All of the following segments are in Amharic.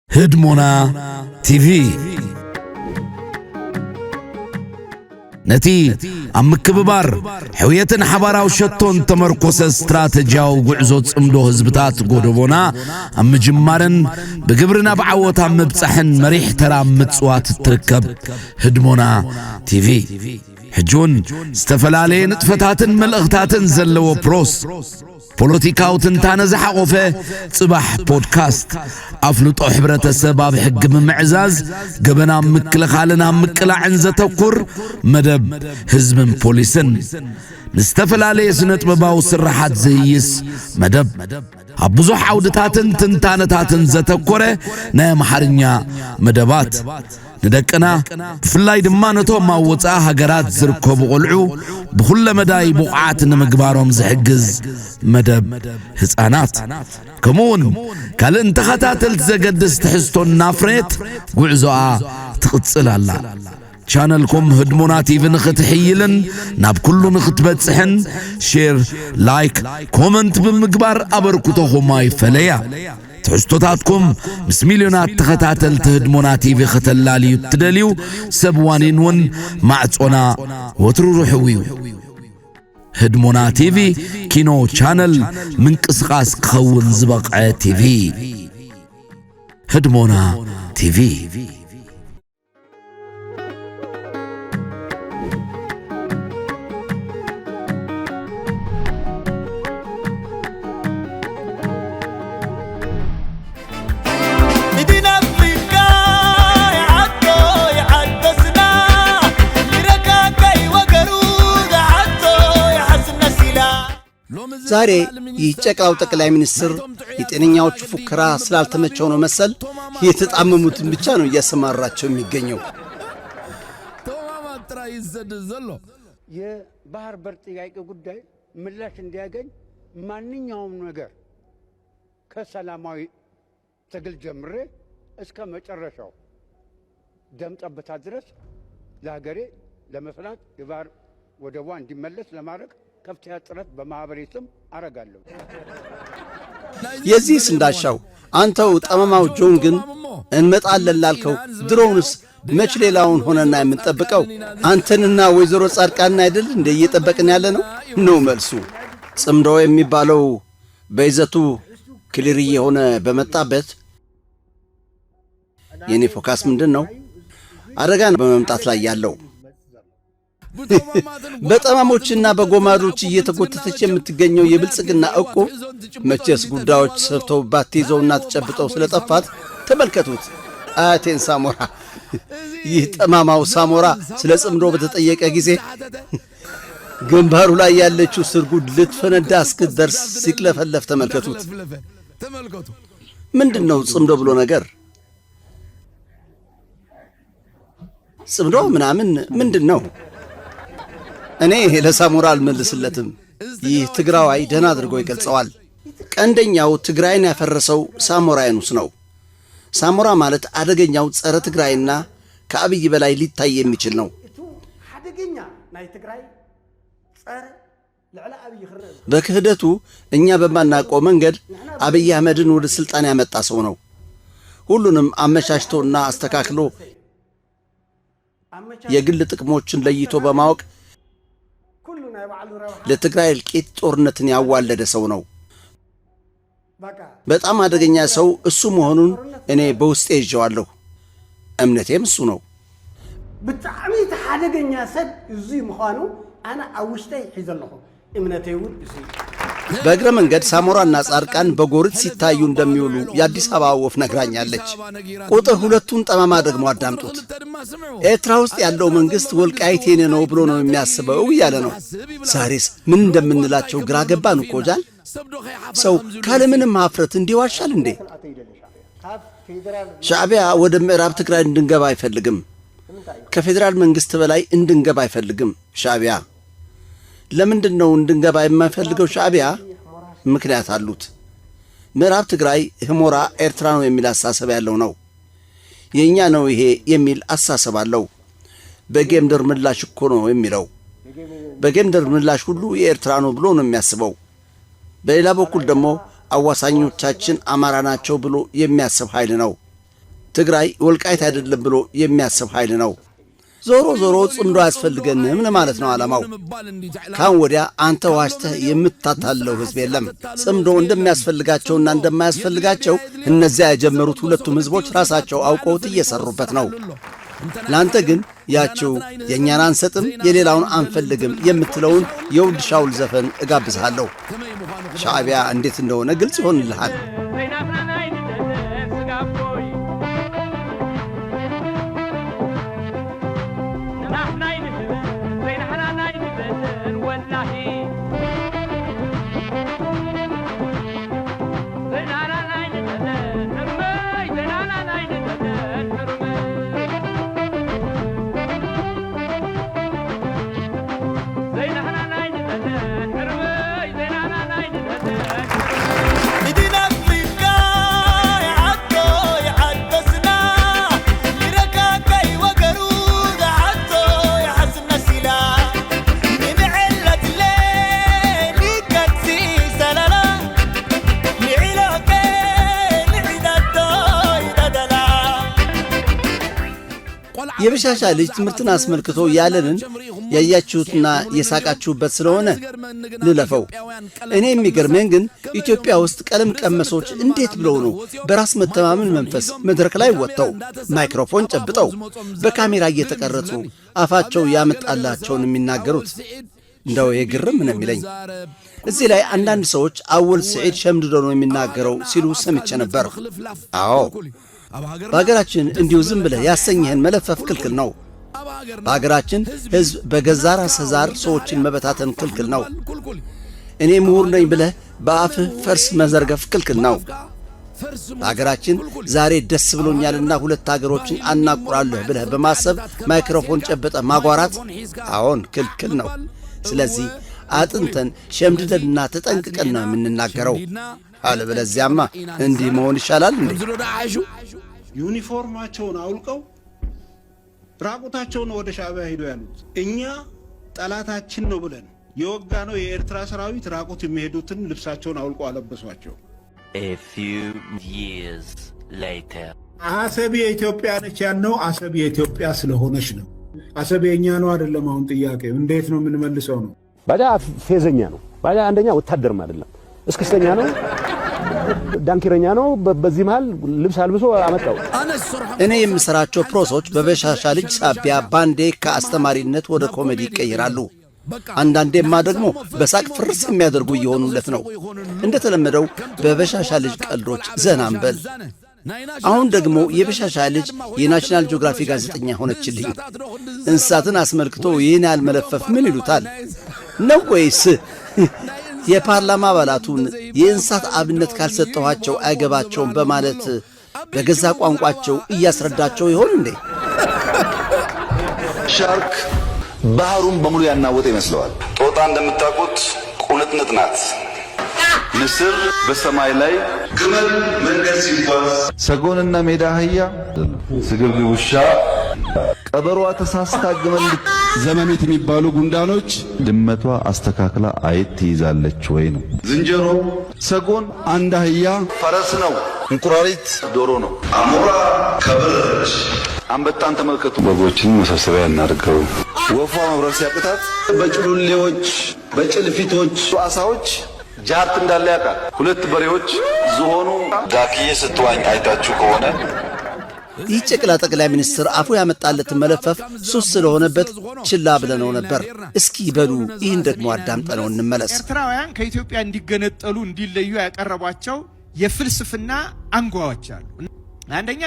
هدمونا تي في نتي أم كببار حويتن حبارا وشتون تمركوس استراتيجياو وعزوت صمدو هزبتات قودوبونا أم جمارن بقبرنا بعوت أم بصحن مريح ترى متصوات تركب هدمونا تي في حجون استفلالي نتفتاتن ملغتاتن زلو بروس بوليتيكاو تنتانا زحقوفه صباح بودكاست أفلطو حبرة السباب حق معزاز قبنا مكل خالنا مكل عنزة تقر مدب حزب بوليسن نستفل عليه سنة بباو سرحات زيس مدب أبوزح عودتاتن تنتانتاتن زتقره نايم حرنيا مدبات ندكنا فلاي دمانتو ما وصا هاجرات زركوب قلعو بكل مداي بقعات نمغبارهم زحجز مدب حصانات كمون قال انت خاتاتل زقدس تحستون نافريت غعزوا تقصلالا channelكم هدمونا تيفي نختحيلن ناب كله نختبصحن شير لايك كومنت بمغبار ابركوتو ما يفليا تحستوتاتكم بس مليونات تختاتل تهدمونا تيفي ختلالي تدليو سبوانين ون معصونا وترو روحويو هدمونا تيفي كينو channel من قسقاس خون زبقع تيفي هدمونا تيفي ዛሬ ይጨቃው ጠቅላይ ሚኒስትር የጤነኛዎቹ ፉከራ ስላልተመቸው ነው መሰል የተጣመሙትን ብቻ ነው እያሰማራቸው የሚገኘው። የባህር በር ጥያቄ ጉዳይ ምላሽ እንዲያገኝ ማንኛውም ነገር ከሰላማዊ ትግል ጀምሬ እስከ መጨረሻው ደም ጠብታ ድረስ ለሀገሬ ለመስራት የባህር ወደቧ እንዲመለስ ለማድረግ ከፍተኛ ጥረት በማህበረሰብ አረጋለሁ። የዚህ እንዳሻው አንተው ጠመማው ጆን ግን እንመጣለን ላልከው ድሮውንስ መች ሌላውን ሆነና የምንጠብቀው አንተንና ወይዘሮ ጻድቃን አይደል እንደ እየጠበቅን ያለ ነው መልሱ። ጽምዶ የሚባለው በይዘቱ ክሊር የሆነ በመጣበት የኔ ፎካስ ምንድነው አደጋን በመምጣት ላይ ያለው በጠማሞችና በጎማዶች እየተጎተተች የምትገኘው የብልጽግና እቁብ መቼስ ጉዳዮች ሰፍተውባት ይዘውና ተጨብጠው ስለጠፋት ተመልከቱት። አቴን ሳሞራ ይህ ጠማማው ሳሞራ ስለ ጽምዶ በተጠየቀ ጊዜ ግንባሩ ላይ ያለችው ስርጉድ ልትፈነዳ እስክትደርስ ሲክለፈለፍ ተመልከቱት። ምንድነው ጽምዶ ብሎ ነገር? ጽምዶ ምናምን ምንድነው? እኔ ለሳሞራ አልመልስለትም። ይህ ትግራዋይ ደህና አድርጎ ይገልጸዋል። ቀንደኛው ትግራይን ያፈረሰው ሳሞራ ያኑስ ነው። ሳሞራ ማለት አደገኛው ጸረ ትግራይና ከአብይ በላይ ሊታይ የሚችል ነው። በክህደቱ እኛ በማናውቀው መንገድ አብይ አህመድን ወደ ስልጣን ያመጣ ሰው ነው። ሁሉንም አመቻችቶና አስተካክሎ የግል ጥቅሞችን ለይቶ በማወቅ ለትግራይ እልቂት ጦርነትን ያዋለደ ሰው ነው። በጣም አደገኛ ሰው እሱ መሆኑን እኔ በውስጤ ይዤዋለሁ። እምነቴም እሱ ነው። በጣም አደገኛ ሰው እዚህ መሆኑ አና አውሽታይ ይዘለሁ እምነቴ ውድ እዚህ በእግረ መንገድ ሳሞራና ጻድቃን በጎሪት ሲታዩ እንደሚውሉ የአዲስ አበባ ወፍ ነግራኛለች። ቁጥር ሁለቱን ጠማማ ደግሞ አዳምጡት። ኤርትራ ውስጥ ያለው መንግስት ወልቃይት የኔ ነው ብሎ ነው የሚያስበው እያለ ነው። ዛሬስ ምን እንደምንላቸው ግራ ገባን እኮ ጃል። ሰው ካለምንም ማፍረት እንዲዋሻል እንዴ? ሻዕቢያ ወደ ምዕራብ ትግራይ እንድንገባ አይፈልግም። ከፌደራል መንግስት በላይ እንድንገባ አይፈልግም ሻዕቢያ። ለምንድነው እንድንገባ የማይፈልገው ሻዕቢያ? ምክንያት አሉት። ምዕራብ ትግራይ ህሞራ ኤርትራ ነው የሚል አሳሰብ ያለው ነው። የኛ ነው ይሄ የሚል አሳሰብ አለው። በጌምድር ምላሽ እኮ ነው የሚለው። በጌምድር ምላሽ ሁሉ የኤርትራ ነው ብሎ ነው የሚያስበው። በሌላ በኩል ደግሞ አዋሳኞቻችን አማራ ናቸው ብሎ የሚያስብ ኃይል ነው። ትግራይ ወልቃይት አይደለም ብሎ የሚያስብ ኃይል ነው። ዞሮ ጽምዶ ያስፈልገንም ለማለት ነው ዓላማው። ካሁን ወዲያ አንተ ዋሽተህ የምታታለው ህዝብ የለም። ጽምዶ እንደሚያስፈልጋቸውና እንደማያስፈልጋቸው እነዚያ የጀመሩት ሁለቱም ህዝቦች ራሳቸው አውቀውት እየሰሩበት ነው። ላንተ ግን ያችው የእኛን አንሰጥም የሌላውን አንፈልግም የምትለውን የውድ ሻውል ዘፈን እጋብዝሃለሁ። ሻዕቢያ እንዴት እንደሆነ ግልጽ ይሆንልሃል። የበሻሻ ልጅ ትምህርትን አስመልክቶ ያለንን ያያችሁትና የሳቃችሁበት ስለሆነ ልለፈው። እኔ የሚገርመኝ ግን ኢትዮጵያ ውስጥ ቀለም ቀመሶች እንዴት ብለው ነው በራስ መተማመን መንፈስ መድረክ ላይ ወጥተው ማይክሮፎን ጨብጠው በካሜራ እየተቀረጹ አፋቸው ያመጣላቸውን የሚናገሩት? እንደው የግርም ነው የሚለኝ። እዚህ ላይ አንዳንድ ሰዎች አወል ሰዒድ ሸምድዶ ነው የሚናገረው ሲሉ ሰምቼ ነበር። አዎ በሀገራችን እንዲሁ ዝም ብለህ ያሰኘህን መለፈፍ ክልክል ነው። በሀገራችን ሕዝብ በገዛ ራስህ ዛር ሰዎችን መበታተን ክልክል ነው። እኔ ምሁር ነኝ ብለህ በአፍህ ፈርስ መዘርገፍ ክልክል ነው። በሀገራችን ዛሬ ደስ ብሎኛልና ሁለት ሀገሮችን አናቁራለሁ ብለህ በማሰብ ማይክሮፎን ጨበጠ ማጓራት አዎን ክልክል ነው። ስለዚህ አጥንተን ሸምድደንና ተጠንቅቀን ነው የምንናገረው። አለበለዚያማ እንዲህ መሆን ይሻላል እንዴ? ዩኒፎርማቸውን አውልቀው ራቁታቸውን ወደ ሻዕቢያ ሄዱ ያሉት እኛ ጠላታችን ነው ብለን የወጋ ነው የኤርትራ ሰራዊት ራቁት የሚሄዱትን ልብሳቸውን አውልቆ አለበሷቸው። A few years later አሰብ የኢትዮጵያ ነች ያልነው አሰብ የኢትዮጵያ ስለሆነች ነው። አሰብ የኛ ነው አይደለም። አሁን ጥያቄው እንዴት ነው የምንመልሰው ነው። ባዳ ፌዘኛ ነው። ባዳ አንደኛ ወታደርም አይደለም፣ እስክስተኛ ነው፣ ዳንኪረኛ ነው። በዚህ መሃል ልብስ አልብሶ አመጣው። እኔ የምሰራቸው ፕሮሶች በበሻሻ ልጅ ሳቢያ ባንዴ ከአስተማሪነት ወደ ኮሜዲ ይቀይራሉ። አንዳንዴማ ደግሞ በሳቅ ፍርስ የሚያደርጉ እየሆኑለት ነው። እንደተለመደው በበሻሻ ልጅ ቀልዶች ዘና እንበል። አሁን ደግሞ የበሻሻ ልጅ የናሽናል ጂኦግራፊ ጋዜጠኛ ሆነችልኝ። እንስሳትን አስመልክቶ ይህን ያህል መለፈፍ ምን ይሉታል ነው? ወይስ የፓርላማ አባላቱን የእንስሳት አብነት ካልሰጠኋቸው አይገባቸውም በማለት በገዛ ቋንቋቸው እያስረዳቸው ይሆን እንዴ? ሻርክ ባህሩን በሙሉ ያናወጠ ይመስለዋል። ጦጣ እንደምታውቁት ቁንጥንጥ ናት። ንስር በሰማይ ላይ፣ ግመል መንገድ ሲጓዝ፣ ሰጎንና ሜዳ አህያ፣ ስግብግብ ውሻ፣ ቀበሮዋ ተሳስታ ግመል፣ ዘመሜት የሚባሉ ጉንዳኖች ድመቷ አስተካክላ አይጥ ትይዛለች ወይ ነው። ዝንጀሮ፣ ሰጎን፣ አንድ አህያ ፈረስ ነው። እንቁራሪት ዶሮ ነው። አሞራ ከበረች። አንበጣን ተመልከቱ። በጎችን መሰብሰቢያ እናድርገው። ወፏ መብረር ሲያቅታት በጭሉሌዎች በጭልፊቶች አሳዎች ጃርት እንዳለ ያውቃል። ሁለት በሬዎች ዝሆኑ ዳክዬ ስትዋኝ አይታችሁ ከሆነ ይህ ጨቅላ ጠቅላይ ሚኒስትር አፉ ያመጣለትን መለፈፍ ሱስ ስለሆነበት ችላ ብለነው ነበር። እስኪ በሉ ይህን ደግሞ አዳምጠነው እንመለስ። ኤርትራውያን ከኢትዮጵያ እንዲገነጠሉ እንዲለዩ ያቀረቧቸው የፍልስፍና አንጓዎች አሉ። አንደኛ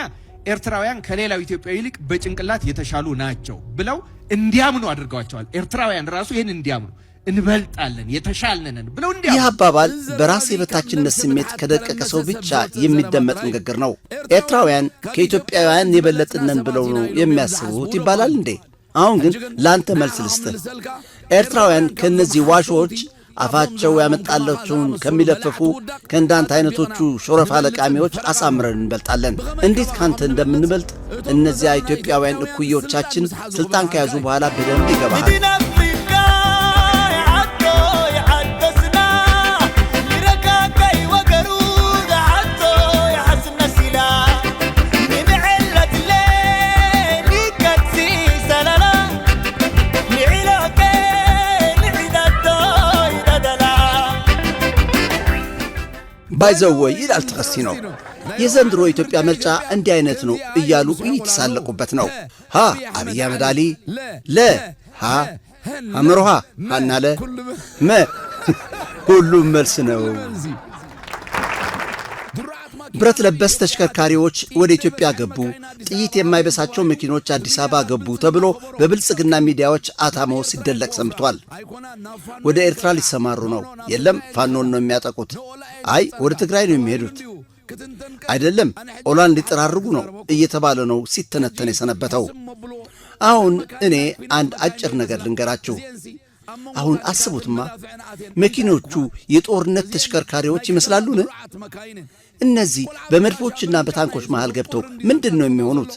ኤርትራውያን ከሌላው ኢትዮጵያዊ ይልቅ በጭንቅላት የተሻሉ ናቸው ብለው እንዲያምኑ አድርገዋቸዋል። ኤርትራውያን ራሱ ይህን እንዲያምኑ እንበልጣለን የተሻልነን ብለው እንዲያምኑ። ይህ አባባል በራስ የበታችነት ስሜት ከደቀቀ ሰው ብቻ የሚደመጥ ንግግር ነው። ኤርትራውያን ከኢትዮጵያውያን የበለጥነን ብለው ነው የሚያስቡት ይባላል እንዴ? አሁን ግን ላንተ መልስ ልስጥህ። ኤርትራውያን ከነዚህ ዋሾች አፋቸው ያመጣላቸውን ከሚለፍፉ ከእንዳንተ አይነቶቹ ሾረፋ ለቃሚዎች አሳምረን እንበልጣለን። እንዴት ካንተ እንደምንበልጥ እነዚያ ኢትዮጵያውያን እኩዮቻችን ስልጣን ከያዙ በኋላ በደንብ ይገባል። ዘወይ ይላል ተኸሲኖ። የዘንድሮ ኢትዮጵያ ምርጫ እንዲህ አይነት ነው እያሉ እየተሳለቁበት ነው። ሀ አብይ አህመድ አሊ፣ ለ ሀ አምሮሃ ሀና ለ መ ሁሉም መልስ ነው። ብረት ለበስ ተሽከርካሪዎች ወደ ኢትዮጵያ ገቡ፣ ጥይት የማይበሳቸው መኪኖች አዲስ አበባ ገቡ ተብሎ በብልጽግና ሚዲያዎች አታሞ ሲደለቅ ሰምቷል። ወደ ኤርትራ ሊሰማሩ ነው። የለም ፋኖን ነው የሚያጠቁት። አይ ወደ ትግራይ ነው የሚሄዱት። አይደለም ኦላን ሊጠራርጉ ነው እየተባለ ነው ሲተነተን የሰነበተው። አሁን እኔ አንድ አጭር ነገር ልንገራችሁ። አሁን አስቡትማ መኪኖቹ የጦርነት ተሽከርካሪዎች ይመስላሉን? እነዚህ በመድፎችና በታንኮች መሃል ገብተው ምንድን ነው የሚሆኑት?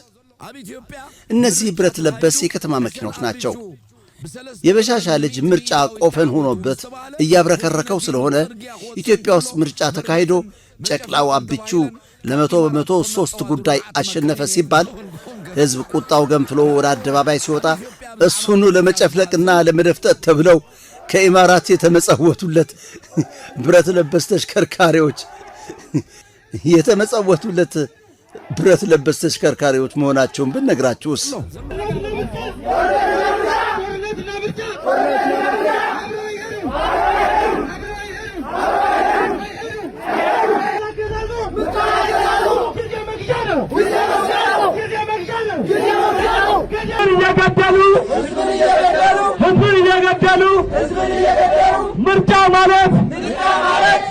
እነዚህ ብረት ለበስ የከተማ መኪኖች ናቸው። የበሻሻ ልጅ ምርጫ ቆፈን ሆኖበት እያብረከረከው ስለሆነ ኢትዮጵያ ውስጥ ምርጫ ተካሂዶ ጨቅላው አብቹ ለ100% 3 ጉዳይ አሸነፈ ሲባል ሕዝብ ቁጣው ገንፍሎ ወደ አደባባይ ሲወጣ እሱኑ ለመጨፍለቅና ለመደፍጠት ተብለው ከኢማራት የተመጸወቱለት ብረት ለበስ ተሽከርካሪዎች ብረት ለበስ ተሽከርካሪዎች መሆናቸውን ብነግራችሁስ?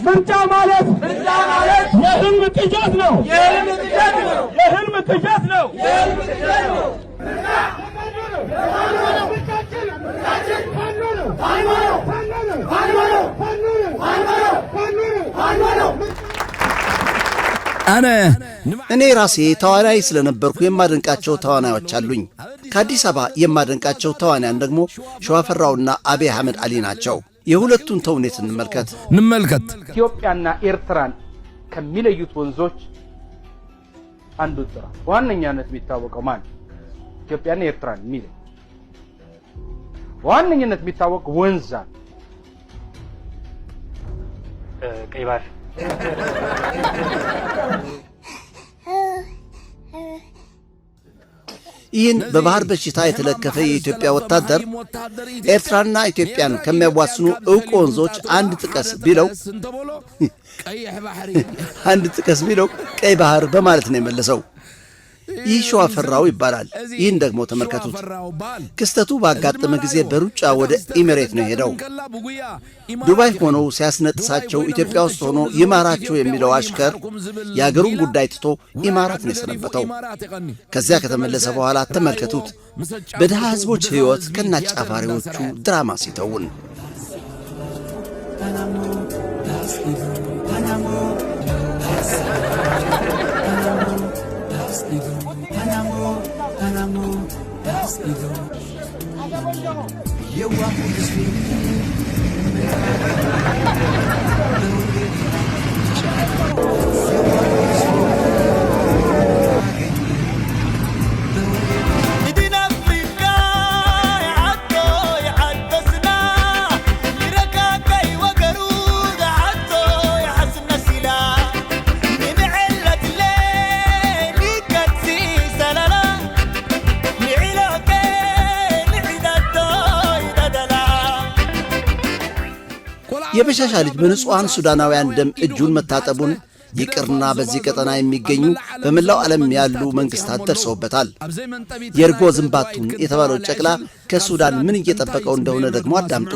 ምርጫ ማለት የህልም ቅዠት ነው። የህልም ቅዠት ነው። እኔ ራሴ ተዋናይ ስለነበርኩ የማደንቃቸው ተዋናዮች አሉኝ። ከአዲስ አበባ የማደንቃቸው ተዋናያን ደግሞ ሸዋፈራውና አብይ አህመድ አሊ ናቸው። የሁለቱን ተውኔት እንመልከት። ኢትዮጵያና ኤርትራን ከሚለዩት ወንዞች አንዱ ጥራ ዋነኛነት የሚታወቀው ማን? ኢትዮጵያና ኤርትራን የሚለይ ዋነኛነት የሚታወቅ ወንዝ አለ። ቀይ ባህር። ይህን በባህር በሽታ የተለከፈ የኢትዮጵያ ወታደር ኤርትራና ኢትዮጵያን ከሚያዋስኑ ዕውቅ ወንዞች አንድ ጥቀስ ቢለው ቀይ ባህር በማለት ነው የመለሰው። ይህ ሸዋፈራው ይባላል። ይህን ደግሞ ተመልከቱት። ክስተቱ ባጋጠመ ጊዜ በሩጫ ወደ ኢሚሬት ነው ሄደው። ዱባይ ሆነው ሲያስነጥሳቸው ኢትዮጵያ ውስጥ ሆኖ ይማራቸው የሚለው አሽከር የአገሩን ጉዳይ ትቶ ኢማራት ነው የሰነበተው። ከዚያ ከተመለሰ በኋላ ተመልከቱት በድሃ ሕዝቦች ሕይወት ከናጫፋሪዎቹ ድራማ ሲተውን። የበሻሻ ልጅ በንጹሃን ሱዳናውያን ደም እጁን መታጠቡን ይቅርና በዚህ ቀጠና የሚገኙ በመላው ዓለም ያሉ መንግስታት ደርሰውበታል። የእርጎ ዝንባቱን የተባለው ጨቅላ ከሱዳን ምን እየጠበቀው እንደሆነ ደግሞ አዳምጡ።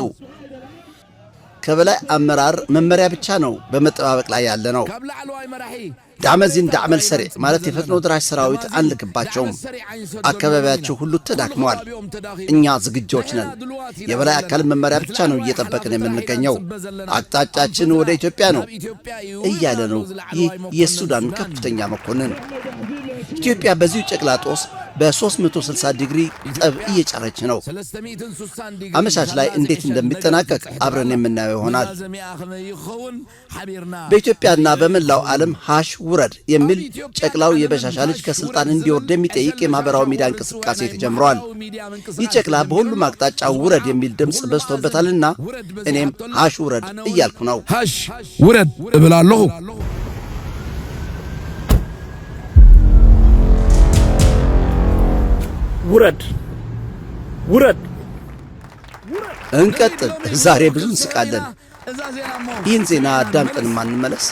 ከበላይ አመራር መመሪያ ብቻ ነው በመጠባበቅ ላይ ያለ ነው። ዳመዚን ዳዕመል ሰሪዕ ማለት የፈጥኖ ድራሽ ሰራዊት አንልክባቸውም። አካባቢያቸው ሁሉ ተዳክመዋል። እኛ ዝግጆች ነን። የበላይ አካል መመሪያ ብቻ ነው እየጠበቅን የምንገኘው። አቅጣጫችን ወደ ኢትዮጵያ ነው እያለ ነው ይህ የሱዳን ከፍተኛ መኮንን። ኢትዮጵያ በዚሁ ጨቅላ ጦስ በ360 ዲግሪ ጠብ እየጨረች ነው። አመሻሽ ላይ እንዴት እንደሚጠናቀቅ አብረን የምናየው ይሆናል። በኢትዮጵያና በመላው ዓለም ሃሽ ውረድ የሚል ጨቅላው የበሻሻ ልጅ ከስልጣን እንዲወርድ የሚጠይቅ የማህበራዊ ሚዲያ እንቅስቃሴ ተጀምሯል። ይህ ጨቅላ በሁሉም አቅጣጫ ውረድ የሚል ድምፅ በዝቶበታልና እኔም ሃሽ ውረድ እያልኩ ነው። ሃሽ ውረድ እብላለሁ። ውረድ ውረድ። እንቀጥል። ዛሬ ብዙ እንስቃለን። ይህን ዜና አዳምጠን ማንመለስ።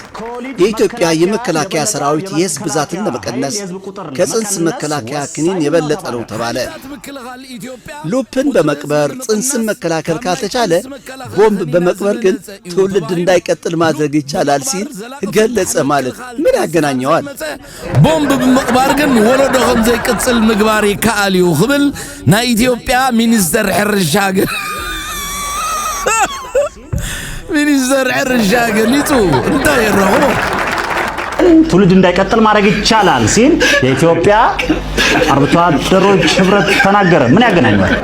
የኢትዮጵያ የመከላከያ ሰራዊት የህዝብ ብዛትን ለመቀነስ ከጽንስ መከላከያ ክኒን የበለጠ ነው ተባለ። ሉፕን በመቅበር ጽንስን መከላከል ካልተቻለ ቦምብ በመቅበር ግን ትውልድ እንዳይቀጥል ማድረግ ይቻላል ሲል ገለጸ። ማለት ምን ያገናኘዋል? ቦምብ በመቅበር ግን ወለዶ ከም ዘይቅጽል ምግባር ይከኣል እዩ ክብል ናይ ኢትዮጵያ ሚኒስተር ሕርሻ ሚኒስተር ሕርሻ ገሊጹ እንታይ ይረኸቦ ትውልድ እንዳይቀጥል ማድረግ ይቻላል ሲል የኢትዮጵያ አርብቶ አደሮች ህብረት ተናገረ። ምን ያገናኛል?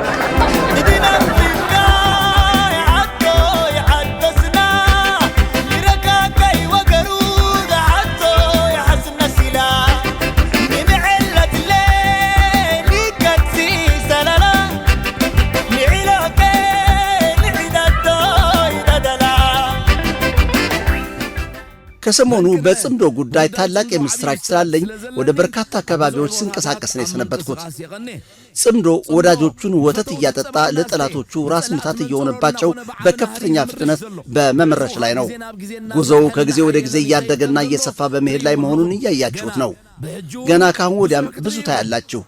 ከሰሞኑ በጽምዶ ጉዳይ ታላቅ የምስራች ስላለኝ ወደ በርካታ አካባቢዎች ስንቀሳቀስ ነው የሰነበትኩት። ጽምዶ ወዳጆቹን ወተት እያጠጣ ለጠላቶቹ ራስ ምታት እየሆነባቸው በከፍተኛ ፍጥነት በመመረሽ ላይ ነው። ጉዞው ከጊዜ ወደ ጊዜ እያደገና እየሰፋ በመሄድ ላይ መሆኑን እያያችሁት ነው። ገና ካሁን ወዲያም ብዙ ታያላችሁ።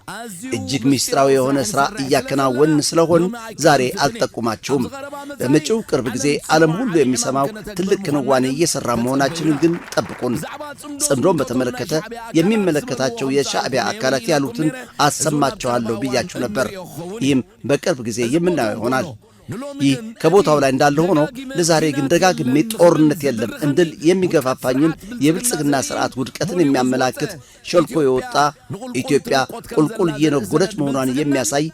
እጅግ ሚስጥራዊ የሆነ ሥራ እያከናወን ስለሆን ዛሬ አልጠቁማችሁም። በመጪው ቅርብ ጊዜ ዓለም ሁሉ የሚሰማው ትልቅ ክንዋኔ እየሠራ መሆናችንን ግን ጠብቁን። ጽምዶን በተመለከተ የሚመለከታቸው የሻዕቢያ አካላት ያሉትን አሰማችኋለሁ ብያችሁ ነበር። ይህም በቅርብ ጊዜ የምናየው ይሆናል። ይህ ከቦታው ላይ እንዳለ ሆኖ ለዛሬ ግን ደጋግሜ ጦርነት የለም እንድል የሚገፋፋኝን የብልጽግና ስርዓት ውድቀትን የሚያመላክት ሸልኮ የወጣ ኢትዮጵያ ቁልቁል እየነጎደች መሆኗን የሚያሳይ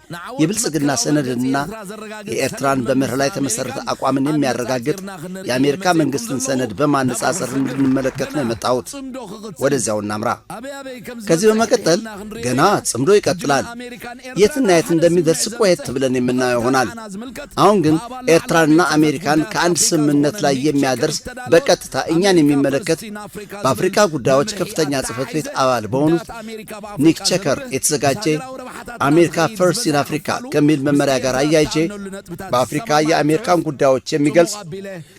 የብልጽግና ሰነድና የኤርትራን በመርህ ላይ ተመሰረተ አቋምን የሚያረጋግጥ የአሜሪካ መንግስትን ሰነድ በማነጻጸር እንድንመለከት ነው የመጣሁት። ወደዚያው እናምራ። ከዚህ በመቀጠል ገና ጽምዶ ይቀጥላል። የትና የት እንደሚደርስ ቆየት ብለን የምናየው ይሆናል። አሁን ግን ኤርትራና አሜሪካን ከአንድ ስምምነት ላይ የሚያደርስ በቀጥታ እኛን የሚመለከት በአፍሪካ ጉዳዮች ከፍተኛ ጽሕፈት ቤት አባል በሆኑት ኒክ ቼከር የተዘጋጀ አሜሪካ ፈርስት ኢን አፍሪካ ከሚል መመሪያ ጋር አያይዤ በአፍሪካ የአሜሪካን ጉዳዮች የሚገልጽ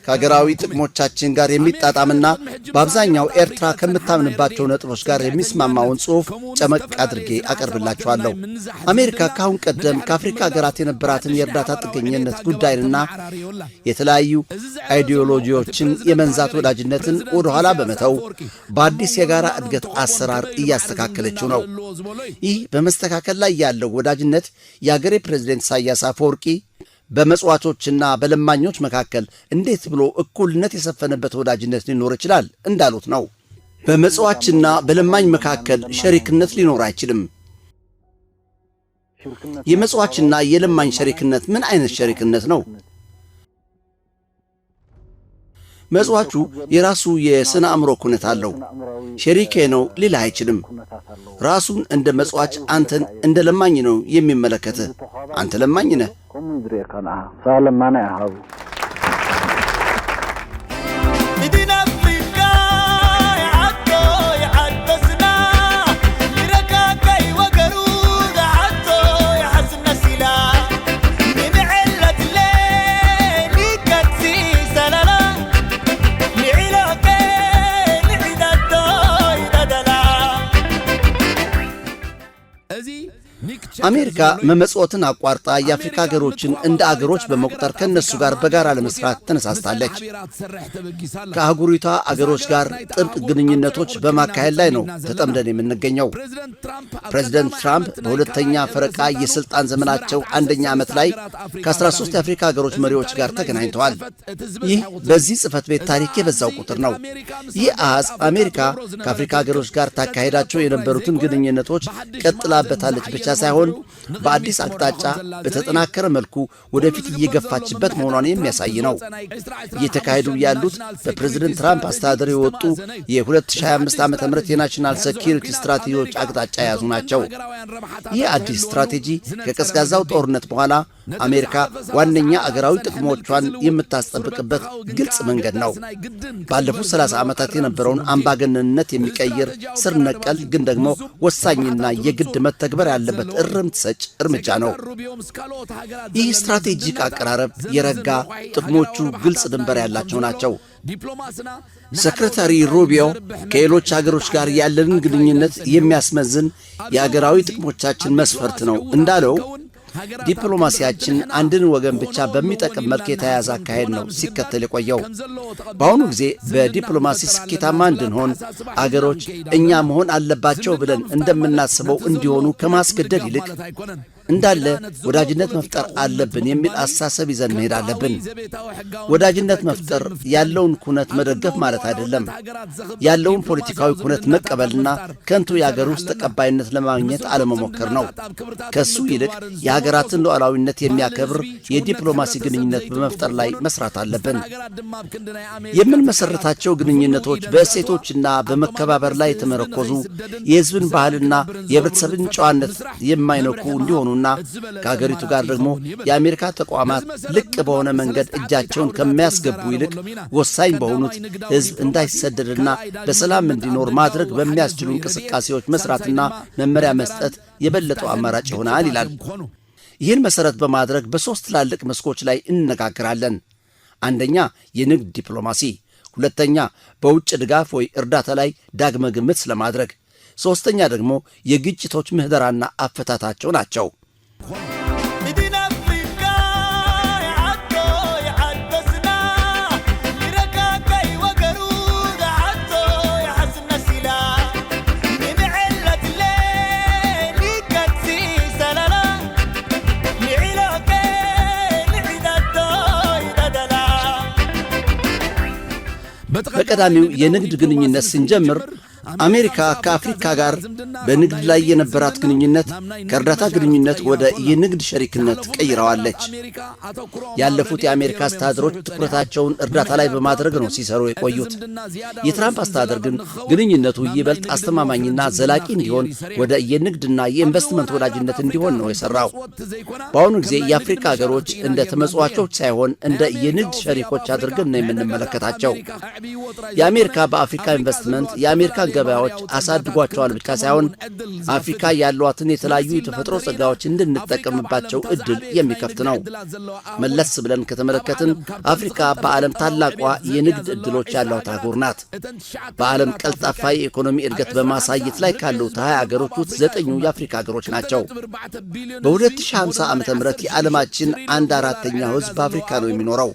ከሀገራዊ ጥቅሞቻችን ጋር የሚጣጣምና በአብዛኛው ኤርትራ ከምታምንባቸው ነጥቦች ጋር የሚስማማውን ጽሑፍ ጨመቅ አድርጌ አቀርብላችኋለሁ። አሜሪካ ካሁን ቀደም ከአፍሪካ ሀገራት የነበራትን የእርዳታ ጥገኝነት ጉዳይንና የተለያዩ አይዲዮሎጂዎችን የመንዛት ወዳጅነትን ወደ ኋላ በመተው በአዲስ የጋራ እድገት አሰራር እያስተካከለችው ነው። ይህ በመስተካከል ላይ ያለው ወዳጅነት የአገሬ ፕሬዝዳንት ኢሳያስ አፈወርቂ በመጽዋቾችና በለማኞች መካከል እንዴት ብሎ እኩልነት የሰፈነበት ወዳጅነት ሊኖር ይችላል እንዳሉት ነው። በመጽዋችና በለማኝ መካከል ሸሪክነት ሊኖር አይችልም። የመጽዋችና የለማኝ ሸሪክነት ምን አይነት ሸሪክነት ነው? መጽዋቹ የራሱ የስነ አእምሮ ኩነት አለው። ሸሪኬ ነው ሊል አይችልም። ራሱን እንደ መጽዋች አንተን እንደ ለማኝ ነው የሚመለከትህ። አንተ ለማኝ ነህ። አሜሪካ መመጽወትን አቋርጣ የአፍሪካ ሀገሮችን እንደ አገሮች በመቁጠር ከነሱ ጋር በጋራ ለመስራት ተነሳስታለች። ከአህጉሪቷ አገሮች ጋር ጥብቅ ግንኙነቶች በማካሄድ ላይ ነው ተጠምደን የምንገኘው። ፕሬዚደንት ትራምፕ በሁለተኛ ፈረቃ የስልጣን ዘመናቸው አንደኛ ዓመት ላይ ከ13 የአፍሪካ ሀገሮች መሪዎች ጋር ተገናኝተዋል። ይህ በዚህ ጽሕፈት ቤት ታሪክ የበዛው ቁጥር ነው። ይህ አሃዝ አሜሪካ ከአፍሪካ ሀገሮች ጋር ታካሄዳቸው የነበሩትን ግንኙነቶች ቀጥላበታለች ብቻ ሳይሆን በአዲስ አቅጣጫ በተጠናከረ መልኩ ወደፊት እየገፋችበት መሆኗን የሚያሳይ ነው። እየተካሄዱ ያሉት በፕሬዝዳንት ትራምፕ አስተዳደር የወጡ የ2025 ዓ.ም የናሽናል ሴኪሪቲ ስትራቴጂዎች አቅጣጫ የያዙ ናቸው። ይህ አዲስ ስትራቴጂ ከቀዝቃዛው ጦርነት በኋላ አሜሪካ ዋነኛ አገራዊ ጥቅሞቿን የምታስጠብቅበት ግልጽ መንገድ ነው። ባለፉት 30 ዓመታት የነበረውን አምባገነንነት የሚቀይር ስር ነቀል ግን ደግሞ ወሳኝና የግድ መተግበር ያለበት እርምት ሰጭ እርምጃ ነው። ይህ ስትራቴጂክ አቀራረብ የረጋ ጥቅሞቹ ግልጽ ድንበር ያላቸው ናቸው። ሴክሬታሪ ሩቢዮ ከሌሎች ሀገሮች ጋር ያለንን ግንኙነት የሚያስመዝን የአገራዊ ጥቅሞቻችን መስፈርት ነው እንዳለው ዲፕሎማሲያችን አንድን ወገን ብቻ በሚጠቅም መልክ የተያዘ አካሄድ ነው ሲከተል የቆየው። በአሁኑ ጊዜ በዲፕሎማሲ ስኬታማ እንድንሆን አገሮች እኛ መሆን አለባቸው ብለን እንደምናስበው እንዲሆኑ ከማስገደድ ይልቅ እንዳለ ወዳጅነት መፍጠር አለብን የሚል አሳሰብ ይዘን መሄድ አለብን። ወዳጅነት መፍጠር ያለውን ኩነት መደገፍ ማለት አይደለም። ያለውን ፖለቲካዊ ኩነት መቀበልና ከንቱ የአገር ውስጥ ተቀባይነት ለማግኘት አለመሞከር ነው። ከሱ ይልቅ የሀገራትን ሉዓላዊነት የሚያከብር የዲፕሎማሲ ግንኙነት በመፍጠር ላይ መስራት አለብን። የምንመሰረታቸው ግንኙነቶች በእሴቶችና በመከባበር ላይ የተመረኮዙ የሕዝብን ባህልና የህብረተሰብን ጨዋነት የማይነኩ እንዲሆኑና ከሀገሪቱ ጋር ደግሞ የአሜሪካ ተቋማት ልቅ በሆነ መንገድ እጃቸውን ከሚያስገቡ ይልቅ ወሳኝ በሆኑት ሕዝብ እንዳይሰደድና በሰላም እንዲኖር ማድረግ በሚያስችሉ እንቅስቃሴዎች መስራትና መመሪያ መስጠት የበለጠው አማራጭ ይሆናል ይላል። ይህን መሰረት በማድረግ በሶስት ትላልቅ መስኮች ላይ እንነጋገራለን። አንደኛ የንግድ ዲፕሎማሲ፣ ሁለተኛ በውጭ ድጋፍ ወይ እርዳታ ላይ ዳግመ ግምት ስለማድረግ፣ ሶስተኛ ደግሞ የግጭቶች ምህደራና አፈታታቸው ናቸው። በቀዳሚው የንግድ ግንኙነት ስንጀምር አሜሪካ ከአፍሪካ ጋር በንግድ ላይ የነበራት ግንኙነት ከእርዳታ ግንኙነት ወደ የንግድ ሸሪክነት ቀይረዋለች። ያለፉት የአሜሪካ አስተዳደሮች ትኩረታቸውን እርዳታ ላይ በማድረግ ነው ሲሰሩ የቆዩት። የትራምፕ አስተዳደር ግን ግንኙነቱ ይበልጥ አስተማማኝና ዘላቂ እንዲሆን ወደ የንግድና የኢንቨስትመንት ወዳጅነት እንዲሆን ነው የሰራው። በአሁኑ ጊዜ የአፍሪካ ሀገሮች እንደ ተመጽዋቾች ሳይሆን እንደ የንግድ ሸሪኮች አድርገን ነው የምንመለከታቸው። የአሜሪካ በአፍሪካ ኢንቨስትመንት የአሜሪካ ገበያዎች አሳድጓቸዋል ብቻ ሳይሆን አፍሪካ ያሏትን የተለያዩ የተፈጥሮ ጸጋዎች እንድንጠቀምባቸው እድል የሚከፍት ነው። መለስ ብለን ከተመለከትን አፍሪካ በዓለም ታላቋ የንግድ እድሎች ያሏት አህጉር ናት። በዓለም ቀልጣፋ የኢኮኖሚ እድገት በማሳየት ላይ ካሉት 20 ሀገሮች ውስጥ 9ኙ የአፍሪካ ሀገሮች ናቸው። በ2050 ዓ.ም የዓለማችን 1/4ኛው ሕዝብ በአፍሪካ ነው የሚኖረው።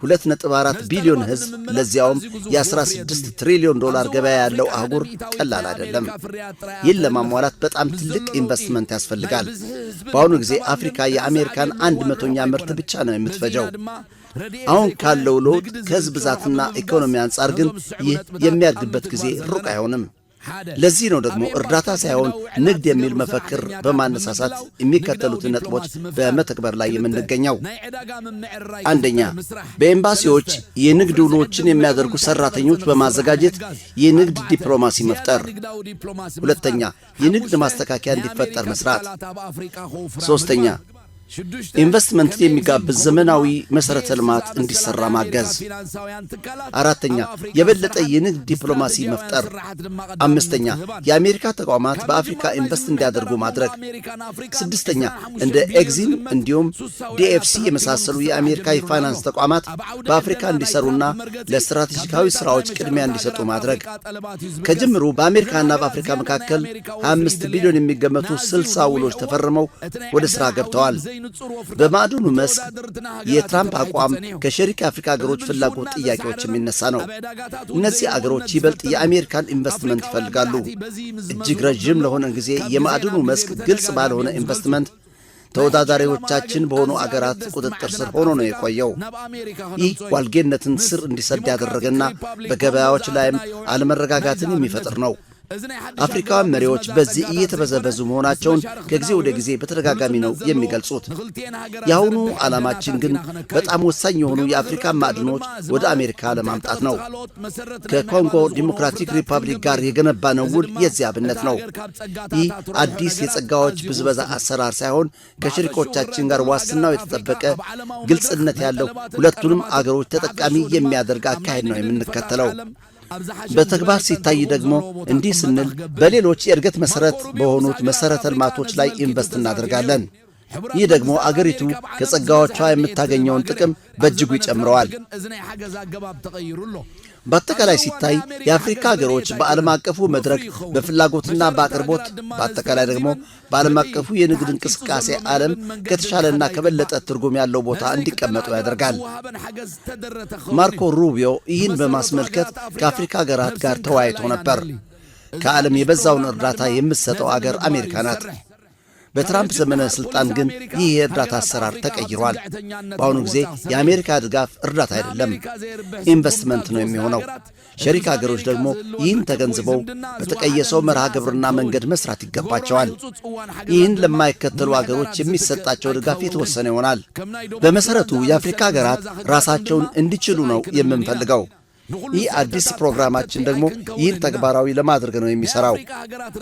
2.4 ቢሊዮን ሕዝብ ለዚያውም የ16 ትሪሊዮን ዶላር ገበያ ያለው አህጉር ቀላል አይደለም። ይህን ለማሟላት በጣም ትልቅ ኢንቨስትመንት ያስፈልጋል። በአሁኑ ጊዜ አፍሪካ የአሜሪካን 100ኛ ምርት ብቻ ነው የምትፈጀው። አሁን ካለው ለውጥ ከሕዝብ ብዛትና ኢኮኖሚ አንጻር ግን ይህ የሚያድግበት ጊዜ ሩቅ አይሆንም። ለዚህ ነው ደግሞ እርዳታ ሳይሆን ንግድ የሚል መፈክር በማነሳሳት የሚከተሉትን ነጥቦች በመተግበር ላይ የምንገኘው። አንደኛ፣ በኤምባሲዎች የንግድ ውሎችን የሚያደርጉ ሰራተኞች በማዘጋጀት የንግድ ዲፕሎማሲ መፍጠር። ሁለተኛ፣ የንግድ ማስተካከያ እንዲፈጠር መስራት። ሶስተኛ፣ ኢንቨስትመንትን የሚጋብዝ ዘመናዊ መሠረተ ልማት እንዲሠራ ማገዝ። አራተኛ፣ የበለጠ የንግድ ዲፕሎማሲ መፍጠር። አምስተኛ፣ የአሜሪካ ተቋማት በአፍሪካ ኢንቨስት እንዲያደርጉ ማድረግ። ስድስተኛ፣ እንደ ኤግዚም እንዲሁም ዲኤፍሲ የመሳሰሉ የአሜሪካ የፋይናንስ ተቋማት በአፍሪካ እንዲሰሩና ለስትራቴጂካዊ ሥራዎች ቅድሚያ እንዲሰጡ ማድረግ። ከጅምሩ በአሜሪካና በአፍሪካ መካከል 25 ቢሊዮን የሚገመቱ 60 ውሎች ተፈርመው ወደ ሥራ ገብተዋል። በማዕድኑ መስክ የትራምፕ አቋም ከሸሪክ የአፍሪካ አገሮች ፍላጎት ጥያቄዎች የሚነሳ ነው። እነዚህ አገሮች ይበልጥ የአሜሪካን ኢንቨስትመንት ይፈልጋሉ። እጅግ ረዥም ለሆነ ጊዜ የማዕድኑ መስክ ግልጽ ባልሆነ ኢንቨስትመንት ተወዳዳሪዎቻችን በሆኑ አገራት ቁጥጥር ስር ሆኖ ነው የቆየው። ይህ ዋልጌነትን ስር እንዲሰድ ያደረገና በገበያዎች ላይም አለመረጋጋትን የሚፈጥር ነው። አፍሪካውያን መሪዎች በዚህ እየተበዘበዙ መሆናቸውን ከጊዜ ወደ ጊዜ በተደጋጋሚ ነው የሚገልጹት። የአሁኑ ዓላማችን ግን በጣም ወሳኝ የሆኑ የአፍሪካ ማዕድኖች ወደ አሜሪካ ለማምጣት ነው። ከኮንጎ ዲሞክራቲክ ሪፐብሊክ ጋር የገነባነው ውል የዚህ አብነት ነው። ይህ አዲስ የጸጋዎች ብዝበዛ አሰራር ሳይሆን ከሸሪኮቻችን ጋር ዋስትናው የተጠበቀ ግልጽነት ያለው ሁለቱንም አገሮች ተጠቃሚ የሚያደርግ አካሄድ ነው የምንከተለው። በተግባር ሲታይ ደግሞ እንዲህ ስንል በሌሎች የእድገት መሰረት በሆኑት መሰረተ ልማቶች ላይ ኢንቨስት እናደርጋለን። ይህ ደግሞ አገሪቱ ከጸጋዎቿ የምታገኘውን ጥቅም በእጅጉ ይጨምረዋል። በአጠቃላይ ሲታይ የአፍሪካ ሀገሮች በዓለም አቀፉ መድረክ በፍላጎትና በአቅርቦት በአጠቃላይ ደግሞ በዓለም አቀፉ የንግድ እንቅስቃሴ ዓለም ከተሻለና ከበለጠ ትርጉም ያለው ቦታ እንዲቀመጡ ያደርጋል። ማርኮ ሩቢዮ ይህን በማስመልከት ከአፍሪካ ሀገራት ጋር ተወያይቶ ነበር። ከዓለም የበዛውን እርዳታ የምትሰጠው አገር አሜሪካ ናት። በትራምፕ ዘመነ ስልጣን ግን ይህ የእርዳታ አሰራር ተቀይሯል። በአሁኑ ጊዜ የአሜሪካ ድጋፍ እርዳታ አይደለም፣ ኢንቨስትመንት ነው የሚሆነው። ሸሪክ ሀገሮች ደግሞ ይህን ተገንዝበው በተቀየሰው መርሃ ግብርና መንገድ መስራት ይገባቸዋል። ይህን ለማይከተሉ ሀገሮች የሚሰጣቸው ድጋፍ የተወሰነ ይሆናል። በመሰረቱ የአፍሪካ ሀገራት ራሳቸውን እንዲችሉ ነው የምንፈልገው። ይህ አዲስ ፕሮግራማችን ደግሞ ይህን ተግባራዊ ለማድረግ ነው የሚሰራው።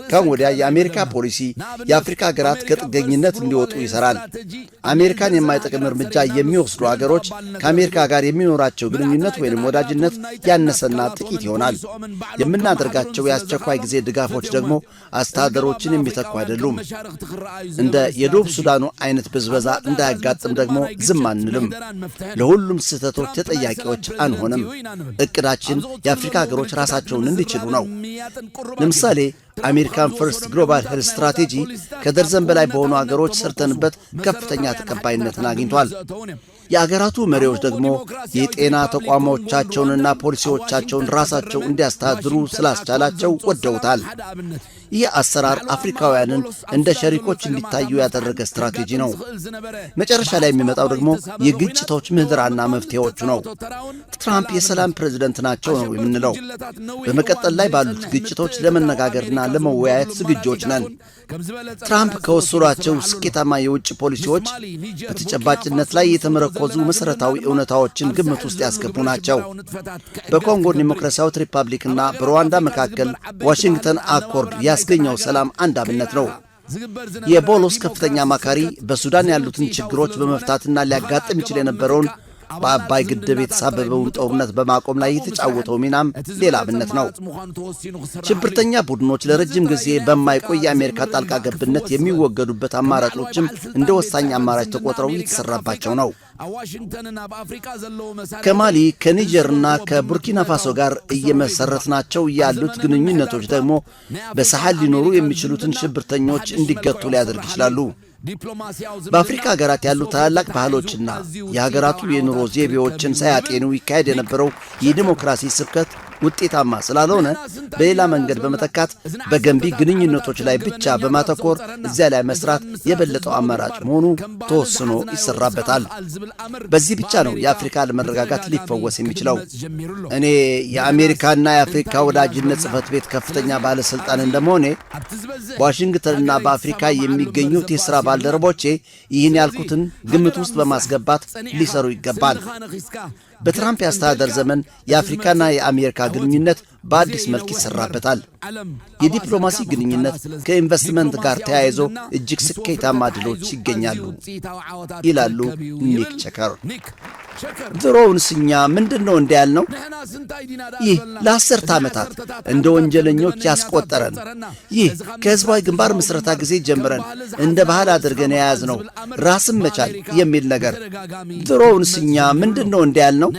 ከአሁን ወዲያ የአሜሪካ ፖሊሲ የአፍሪካ ሀገራት ከጥገኝነት እንዲወጡ ይሰራል። አሜሪካን የማይጠቅም እርምጃ የሚወስዱ ሀገሮች ከአሜሪካ ጋር የሚኖራቸው ግንኙነት ወይም ወዳጅነት ያነሰና ጥቂት ይሆናል። የምናደርጋቸው የአስቸኳይ ጊዜ ድጋፎች ደግሞ አስተዳደሮችን የሚተኩ አይደሉም። እንደ የደቡብ ሱዳኑ አይነት ብዝበዛ እንዳያጋጥም ደግሞ ዝም አንልም። ለሁሉም ስህተቶች ተጠያቂዎች አንሆንም። እቅዳችን የአፍሪካ ሀገሮች ራሳቸውን እንዲችሉ ነው። ለምሳሌ አሜሪካን ፈርስት ግሎባል ሄልዝ ስትራቴጂ ከደርዘን በላይ በሆኑ ሀገሮች ሰርተንበት ከፍተኛ ተቀባይነትን አግኝቷል። የአገራቱ መሪዎች ደግሞ የጤና ተቋሞቻቸውንና ፖሊሲዎቻቸውን ራሳቸው እንዲያስተዳድሩ ስላስቻላቸው ወደውታል። ይህ አሰራር አፍሪካውያንን እንደ ሸሪኮች እንዲታዩ ያደረገ ስትራቴጂ ነው። መጨረሻ ላይ የሚመጣው ደግሞ የግጭቶች ምህድራና መፍትሄዎቹ ነው። ትራምፕ የሰላም ፕሬዝደንት ናቸው ነው የምንለው። በመቀጠል ላይ ባሉት ግጭቶች ለመነጋገርና ለመወያየት ዝግጆች ነን። ትራምፕ ከወሰዷቸው ስኬታማ የውጭ ፖሊሲዎች በተጨባጭነት ላይ የተመረኮዙ መሠረታዊ እውነታዎችን ግምት ውስጥ ያስገቡ ናቸው። በኮንጎ ዲሞክራሲያዊት ሪፐብሊክና በሩዋንዳ መካከል ዋሽንግተን አኮርድ ያስገኘው ሰላም አንድ አብነት ነው። የቦሎስ ከፍተኛ አማካሪ በሱዳን ያሉትን ችግሮች በመፍታትና ሊያጋጥም ይችል የነበረውን በአባይ ግድብ የተሳበበውን ጦርነት በማቆም ላይ የተጫወተው ሚናም ሌላ አብነት ነው። ሽብርተኛ ቡድኖች ለረጅም ጊዜ በማይቆይ የአሜሪካ ጣልቃ ገብነት የሚወገዱበት አማራጮችም እንደ ወሳኝ አማራጭ ተቆጥረው የተሰራባቸው ነው። ከማሊ ከኒጀርና ከቡርኪና ፋሶ ጋር እየመሰረትናቸው ያሉት ግንኙነቶች ደግሞ በሳሐል ሊኖሩ የሚችሉትን ሽብርተኞች እንዲገቱ ሊያደርግ ይችላሉ። በአፍሪካ ሀገራት ያሉ ታላላቅ ባህሎችና የሀገራቱ የኑሮ ዘይቤዎችን ሳያጤኑ ይካሄድ የነበረው የዲሞክራሲ ስብከት ውጤታማ ስላልሆነ በሌላ መንገድ በመተካት በገንቢ ግንኙነቶች ላይ ብቻ በማተኮር እዚያ ላይ መስራት የበለጠው አማራጭ መሆኑ ተወስኖ ይሰራበታል። በዚህ ብቻ ነው የአፍሪካ አለመረጋጋት ሊፈወስ የሚችለው። እኔ የአሜሪካና የአፍሪካ ወዳጅነት ጽሕፈት ቤት ከፍተኛ ባለሥልጣን እንደመሆኔ በዋሽንግተንና በአፍሪካ የሚገኙት የሥራ ባልደረቦቼ ይህን ያልኩትን ግምት ውስጥ በማስገባት ሊሰሩ ይገባል። በትራምፕ የአስተዳደር ዘመን የአፍሪካና የአሜሪካ ግንኙነት በአዲስ መልክ ይሰራበታል። የዲፕሎማሲ ግንኙነት ከኢንቨስትመንት ጋር ተያይዞ እጅግ ስኬታማ ድሎች ይገኛሉ ይላሉ ኒክ ቸከር። ድሮውንስ እኛ ምንድን ነው እንዲያል ነው? ይህ ለ10 ዓመታት እንደ ወንጀለኞች ያስቆጠረን፣ ይህ ከሕዝባዊ ግንባር ምስረታ ጊዜ ጀምረን እንደ ባህል አድርገን የያዝነው ራስን መቻል የሚል ነገር ድሮውንስ እኛ ምንድን ነው እንዲያል ነው?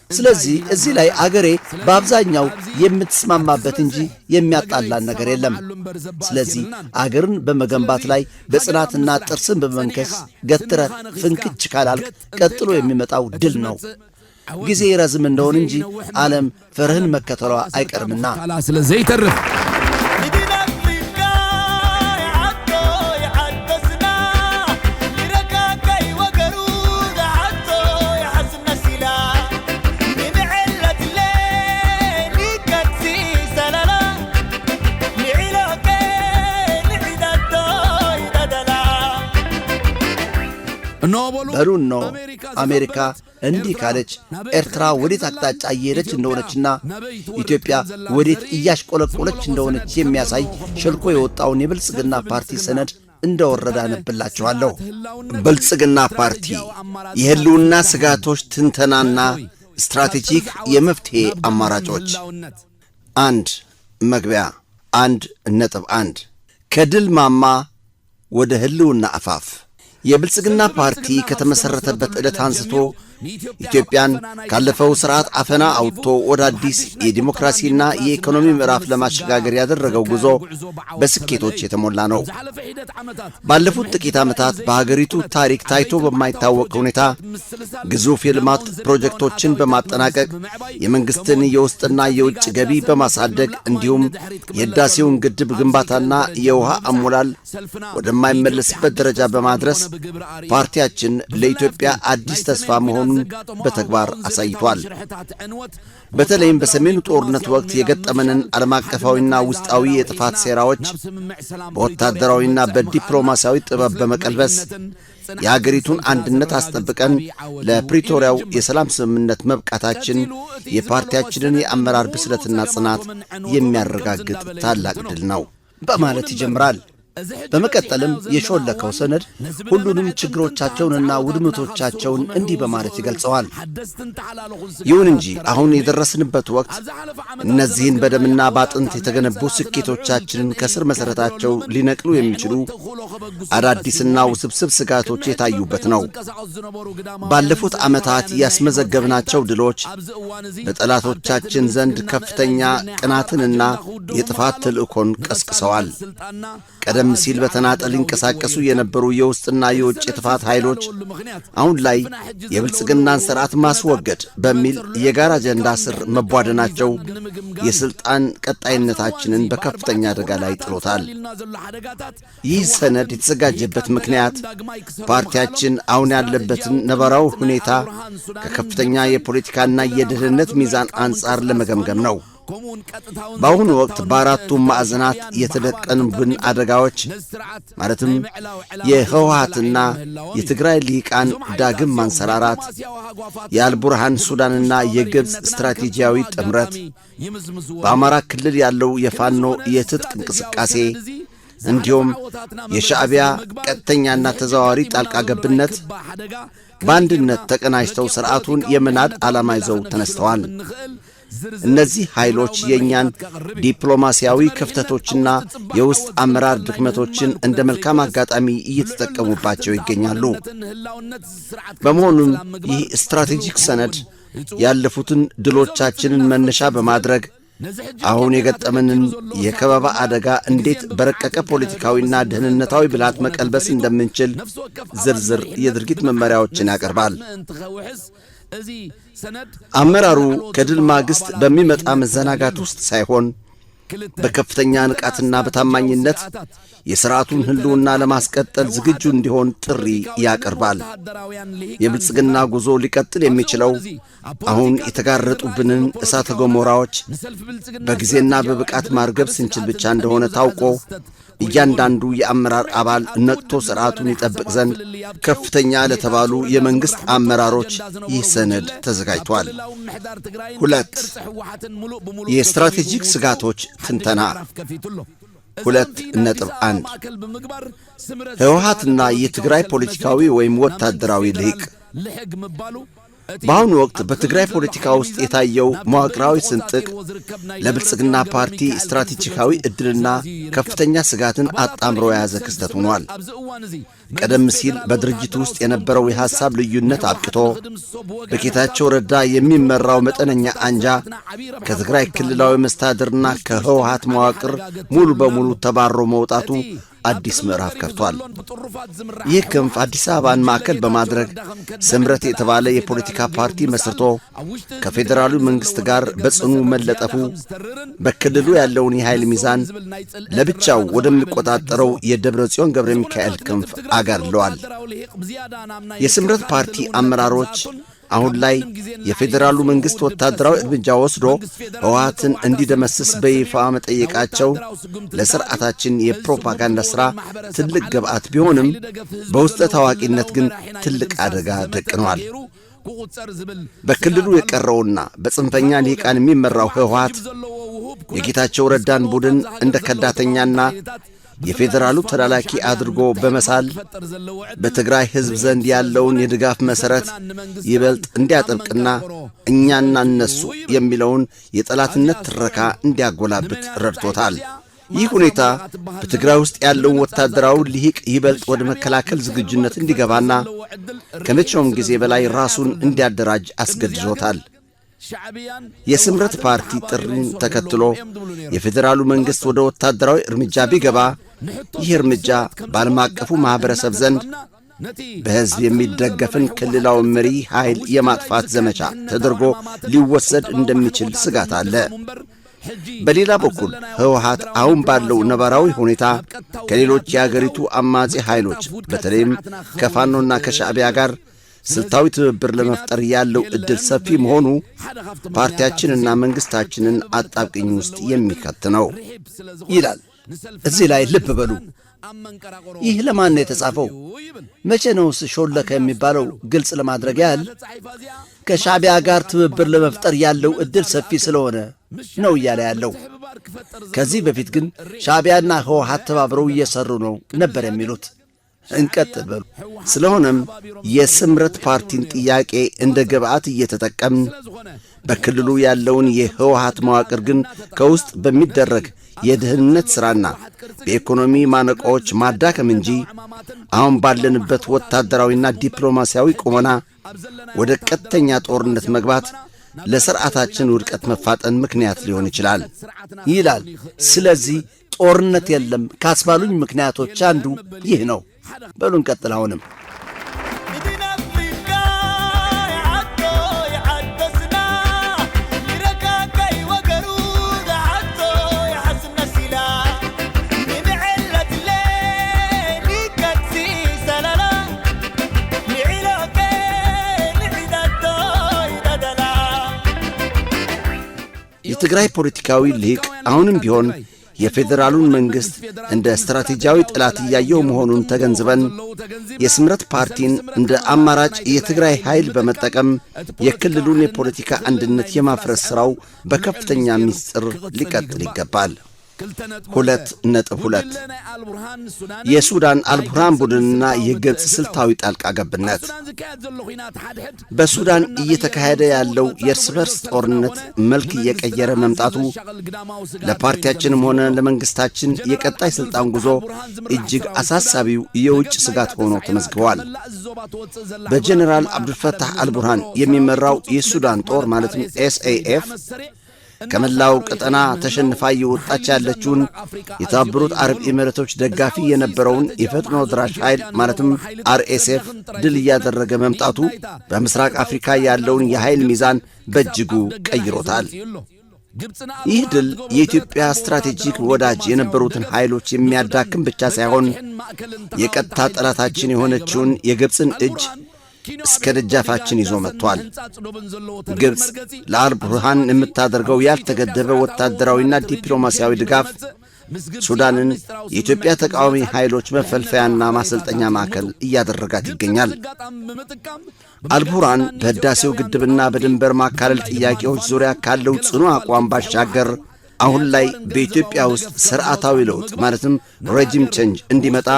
ስለዚህ እዚህ ላይ አገሬ በአብዛኛው የምትስማማበት እንጂ የሚያጣላን ነገር የለም። ስለዚህ አገርን በመገንባት ላይ በጽናትና ጥርስን በመንከስ ገትረ ፍንክች ካላልክ ቀጥሎ የሚመጣው ድል ነው። ጊዜ ይረዝም እንደሆን እንጂ ዓለም ፈርህን መከተሏ አይቀርምና ስለዚህ ይተርፍ በሉን ነው አሜሪካ እንዲህ ካለች ኤርትራ ወዴት አቅጣጫ እየሄደች እንደሆነችና ኢትዮጵያ ወዴት እያሽቆለቆለች እንደሆነች የሚያሳይ ሸልኮ የወጣውን የብልጽግና ፓርቲ ሰነድ እንደወረደ አነብላችኋለሁ። ብልጽግና ፓርቲ የህልውና ስጋቶች ትንተናና ስትራቴጂክ የመፍትሄ አማራጮች 1 መግቢያ 1.1 ከድል ማማ ወደ ህልውና አፋፍ የብልጽግና ፓርቲ ከተመሰረተበት ዕለት አንስቶ ኢትዮጵያን ካለፈው ስርዓት አፈና አውጥቶ ወደ አዲስ የዲሞክራሲና የኢኮኖሚ ምዕራፍ ለማሸጋገር ያደረገው ጉዞ በስኬቶች የተሞላ ነው። ባለፉት ጥቂት ዓመታት በሀገሪቱ ታሪክ ታይቶ በማይታወቅ ሁኔታ ግዙፍ የልማት ፕሮጀክቶችን በማጠናቀቅ የመንግስትን የውስጥና የውጭ ገቢ በማሳደግ እንዲሁም የህዳሴውን ግድብ ግንባታና የውሃ አሞላል ወደማይመለስበት ደረጃ በማድረስ ፓርቲያችን ለኢትዮጵያ አዲስ ተስፋ መሆኑን በተግባር አሳይቷል። በተለይም በሰሜኑ ጦርነት ወቅት የገጠመንን ዓለም አቀፋዊና ውስጣዊ የጥፋት ሴራዎች በወታደራዊና በዲፕሎማሲያዊ ጥበብ በመቀልበስ የአገሪቱን አንድነት አስጠብቀን ለፕሪቶሪያው የሰላም ስምምነት መብቃታችን የፓርቲያችንን የአመራር ብስለትና ጽናት የሚያረጋግጥ ታላቅ ድል ነው በማለት ይጀምራል። በመቀጠልም የሾለከው ሰነድ ሁሉንም ችግሮቻቸውንና ውድመቶቻቸውን እንዲህ በማለት ይገልጸዋል። ይሁን እንጂ አሁን የደረስንበት ወቅት እነዚህን በደምና ባጥንት የተገነቡ ስኬቶቻችንን ከስር መሠረታቸው ሊነቅሉ የሚችሉ አዳዲስና ውስብስብ ስጋቶች የታዩበት ነው። ባለፉት ዓመታት ያስመዘገብናቸው ድሎች በጠላቶቻችን ዘንድ ከፍተኛ ቅናትንና የጥፋት ተልእኮን ቀስቅሰዋል። ቀደም ሲል በተናጠል ሊንቀሳቀሱ የነበሩ የውስጥና የውጭ የጥፋት ኃይሎች አሁን ላይ የብልጽግናን ሥርዓት ማስወገድ በሚል የጋራ አጀንዳ ስር መቧደናቸው የሥልጣን ቀጣይነታችንን በከፍተኛ አደጋ ላይ ጥሎታል። ይህ ሰነድ የተዘጋጀበት ምክንያት ፓርቲያችን አሁን ያለበትን ነባራዊ ሁኔታ ከከፍተኛ የፖለቲካና የደህንነት ሚዛን አንጻር ለመገምገም ነው። በአሁኑ ወቅት በአራቱም ማዕዘናት የተደቀኑብን አደጋዎች ማለትም የህወሓትና የትግራይ ሊቃን ዳግም ማንሰራራት፣ የአልቡርሃን ሱዳንና የግብፅ ስትራቴጂያዊ ጥምረት፣ በአማራ ክልል ያለው የፋኖ የትጥቅ እንቅስቃሴ እንዲሁም የሻዕቢያ ቀጥተኛና ተዘዋዋሪ ጣልቃ ገብነት በአንድነት ተቀናጅተው ሥርዓቱን የመናድ ዓላማ ይዘው ተነስተዋል። እነዚህ ኃይሎች የእኛን ዲፕሎማሲያዊ ክፍተቶችና የውስጥ አመራር ድክመቶችን እንደ መልካም አጋጣሚ እየተጠቀሙባቸው ይገኛሉ። በመሆኑም ይህ ስትራቴጂክ ሰነድ ያለፉትን ድሎቻችንን መነሻ በማድረግ አሁን የገጠመንን የከበባ አደጋ እንዴት በረቀቀ ፖለቲካዊና ደህንነታዊ ብልሃት መቀልበስ እንደምንችል ዝርዝር የድርጊት መመሪያዎችን ያቀርባል። አመራሩ ከድል ማግስት በሚመጣ መዘናጋት ውስጥ ሳይሆን በከፍተኛ ንቃትና በታማኝነት የሥርዓቱን ህልውና ለማስቀጠል ዝግጁ እንዲሆን ጥሪ ያቀርባል። የብልጽግና ጉዞ ሊቀጥል የሚችለው አሁን የተጋረጡብንን እሳተ ገሞራዎች በጊዜና በብቃት ማርገብ ስንችል ብቻ እንደሆነ ታውቆ እያንዳንዱ የአመራር አባል ነቅቶ ሥርዓቱን ይጠብቅ ዘንድ ከፍተኛ ለተባሉ የመንግሥት አመራሮች ይህ ሰነድ ተዘጋጅቷል። 2 የስትራቴጂክ ስጋቶች ትንተና 2.1 ህወሓትና የትግራይ ፖለቲካዊ ወይም ወታደራዊ ልሂቅ በአሁኑ ወቅት በትግራይ ፖለቲካ ውስጥ የታየው መዋቅራዊ ስንጥቅ ለብልጽግና ፓርቲ ስትራቴጂካዊ ዕድልና ከፍተኛ ስጋትን አጣምሮ የያዘ ክስተት ሆኗል። ቀደም ሲል በድርጅቱ ውስጥ የነበረው የሐሳብ ልዩነት አብቅቶ በጌታቸው ረዳ የሚመራው መጠነኛ አንጃ ከትግራይ ክልላዊ መስተዳድርና ከህወሓት መዋቅር ሙሉ በሙሉ ተባሮ መውጣቱ አዲስ ምዕራፍ ከፍቷል። ይህ ክንፍ አዲስ አበባን ማዕከል በማድረግ ስምረት የተባለ የፖለቲካ ፓርቲ መስርቶ ከፌዴራሉ መንግሥት ጋር በጽኑ መለጠፉ በክልሉ ያለውን የኃይል ሚዛን ለብቻው ወደሚቆጣጠረው የደብረ ጽዮን ገብረ ሚካኤል ክንፍ አጋድለዋል። የስምረት ፓርቲ አመራሮች አሁን ላይ የፌዴራሉ መንግስት ወታደራዊ እርምጃ ወስዶ ህወሓትን እንዲደመስስ በይፋ መጠየቃቸው ለስርዓታችን የፕሮፓጋንዳ ሥራ ትልቅ ግብዓት ቢሆንም በውስጠ ታዋቂነት ግን ትልቅ አደጋ ደቅኗል። በክልሉ የቀረውና በጽንፈኛ ሊቃን የሚመራው ህወሓት የጌታቸው ረዳን ቡድን እንደ ከዳተኛና የፌዴራሉ ተላላኪ አድርጎ በመሳል በትግራይ ህዝብ ዘንድ ያለውን የድጋፍ መሰረት ይበልጥ እንዲያጠብቅና እኛና እነሱ የሚለውን የጠላትነት ትረካ እንዲያጎላብት ረድቶታል። ይህ ሁኔታ በትግራይ ውስጥ ያለውን ወታደራዊ ልሂቅ ይበልጥ ወደ መከላከል ዝግጁነት እንዲገባና ከመቼውም ጊዜ በላይ ራሱን እንዲያደራጅ አስገድዶታል። የስምረት ፓርቲ ጥሪን ተከትሎ የፌዴራሉ መንግስት ወደ ወታደራዊ እርምጃ ቢገባ ይህ እርምጃ በዓለም አቀፉ ማህበረሰብ ዘንድ በህዝብ የሚደገፍን ክልላዊ መሪ ኃይል የማጥፋት ዘመቻ ተደርጎ ሊወሰድ እንደሚችል ስጋት አለ። በሌላ በኩል ህወሓት አሁን ባለው ነባራዊ ሁኔታ ከሌሎች የአገሪቱ አማጺ ኃይሎች በተለይም ከፋኖና ከሻዕቢያ ጋር ስልታዊ ትብብር ለመፍጠር ያለው ዕድል ሰፊ መሆኑ ፓርቲያችንና መንግሥታችንን አጣብቅኝ ውስጥ የሚከት ነው ይላል። እዚህ ላይ ልብ በሉ። ይህ ለማን ነው የተጻፈው? መቼ ነውስ ሾለከ የሚባለው? ግልጽ ለማድረግ ያህል ከሻዕቢያ ጋር ትብብር ለመፍጠር ያለው ዕድል ሰፊ ስለሆነ ነው እያለ ያለው። ከዚህ በፊት ግን ሻዕቢያና ህወሓት ተባብረው እየሰሩ ነው ነበር የሚሉት። እንቀጥል በሉ። ስለሆነም የስምረት ፓርቲን ጥያቄ እንደ ግብዓት እየተጠቀምን በክልሉ ያለውን የህወሓት መዋቅር ግን ከውስጥ በሚደረግ የደህንነት ሥራና በኢኮኖሚ ማነቆዎች ማዳከም እንጂ አሁን ባለንበት ወታደራዊና ዲፕሎማሲያዊ ቁመና ወደ ቀጥተኛ ጦርነት መግባት ለሥርዓታችን ውድቀት መፋጠን ምክንያት ሊሆን ይችላል ይላል። ስለዚህ ጦርነት የለም ካስባሉኝ ምክንያቶች አንዱ ይህ ነው። በሉ እንቀጥል። አሁንም የትግራይ ፖለቲካዊ ሊቅ አሁንም ቢሆን የፌዴራሉን መንግሥት እንደ ስትራቴጂያዊ ጠላት እያየው መሆኑን ተገንዝበን የስምረት ፓርቲን እንደ አማራጭ የትግራይ ኃይል በመጠቀም የክልሉን የፖለቲካ አንድነት የማፍረስ ሥራው በከፍተኛ ምስጢር ሊቀጥል ይገባል። 2.2 የሱዳን አልቡርሃን ቡድንና የግብፅ ስልታዊ ጣልቃ ገብነት። በሱዳን እየተካሄደ ያለው የእርስ በርስ ጦርነት መልክ እየቀየረ መምጣቱ ለፓርቲያችንም ሆነ ለመንግሥታችን የቀጣይ ሥልጣን ጉዞ እጅግ አሳሳቢው የውጭ ስጋት ሆኖ ተመዝግቧል። በጀኔራል አብዱልፈታህ አልቡርሃን የሚመራው የሱዳን ጦር ማለትም ኤስኤኤፍ ከመላው ቀጠና ተሸንፋ እየወጣች ያለችውን የተባበሩት አረብ ኤሚሬቶች ደጋፊ የነበረውን የፈጥኖ ድራሽ ኃይል ማለትም አርኤስኤፍ ድል እያደረገ መምጣቱ በምስራቅ አፍሪካ ያለውን የኃይል ሚዛን በእጅጉ ቀይሮታል። ይህ ድል የኢትዮጵያ ስትራቴጂክ ወዳጅ የነበሩትን ኃይሎች የሚያዳክም ብቻ ሳይሆን የቀጥታ ጠላታችን የሆነችውን የግብፅን እጅ እስከ ደጃፋችን ይዞ መጥቷል። ግብፅ ለአልቡርሃን የምታደርገው ያልተገደበ ወታደራዊና ዲፕሎማሲያዊ ድጋፍ ሱዳንን የኢትዮጵያ ተቃዋሚ ኃይሎች መፈልፈያና ማሰልጠኛ ማዕከል እያደረጋት ይገኛል። አልቡርሃን በህዳሴው ግድብና በድንበር ማካለል ጥያቄዎች ዙሪያ ካለው ጽኑ አቋም ባሻገር አሁን ላይ በኢትዮጵያ ውስጥ ሥርዓታዊ ለውጥ ማለትም ሬጂም ቼንጅ እንዲመጣ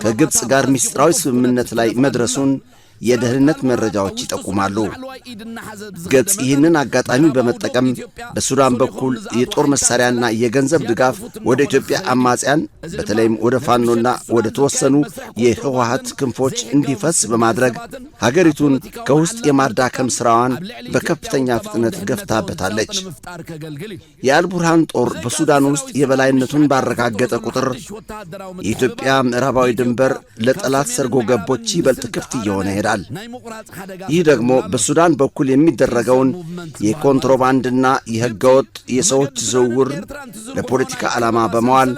ከግብፅ ጋር ምስጢራዊ ስምምነት ላይ መድረሱን የደህንነት መረጃዎች ይጠቁማሉ። ግብፅ ይህንን አጋጣሚ በመጠቀም በሱዳን በኩል የጦር መሳሪያና የገንዘብ ድጋፍ ወደ ኢትዮጵያ አማጽያን በተለይም ወደ ፋኖና ወደ ተወሰኑ የህወሓት ክንፎች እንዲፈስ በማድረግ ሀገሪቱን ከውስጥ የማዳከም ሥራዋን በከፍተኛ ፍጥነት ገፍታበታለች። የአልቡርሃን ጦር በሱዳን ውስጥ የበላይነቱን ባረጋገጠ ቁጥር የኢትዮጵያ ምዕራባዊ ድንበር ለጠላት ሰርጎ ገቦች ይበልጥ ክፍት እየሆነ ይሄዳል። ይህ ደግሞ በሱዳን በኩል የሚደረገውን የኮንትሮባንድና የህገወጥ የሰዎች ዝውውር ለፖለቲካ ዓላማ በመዋል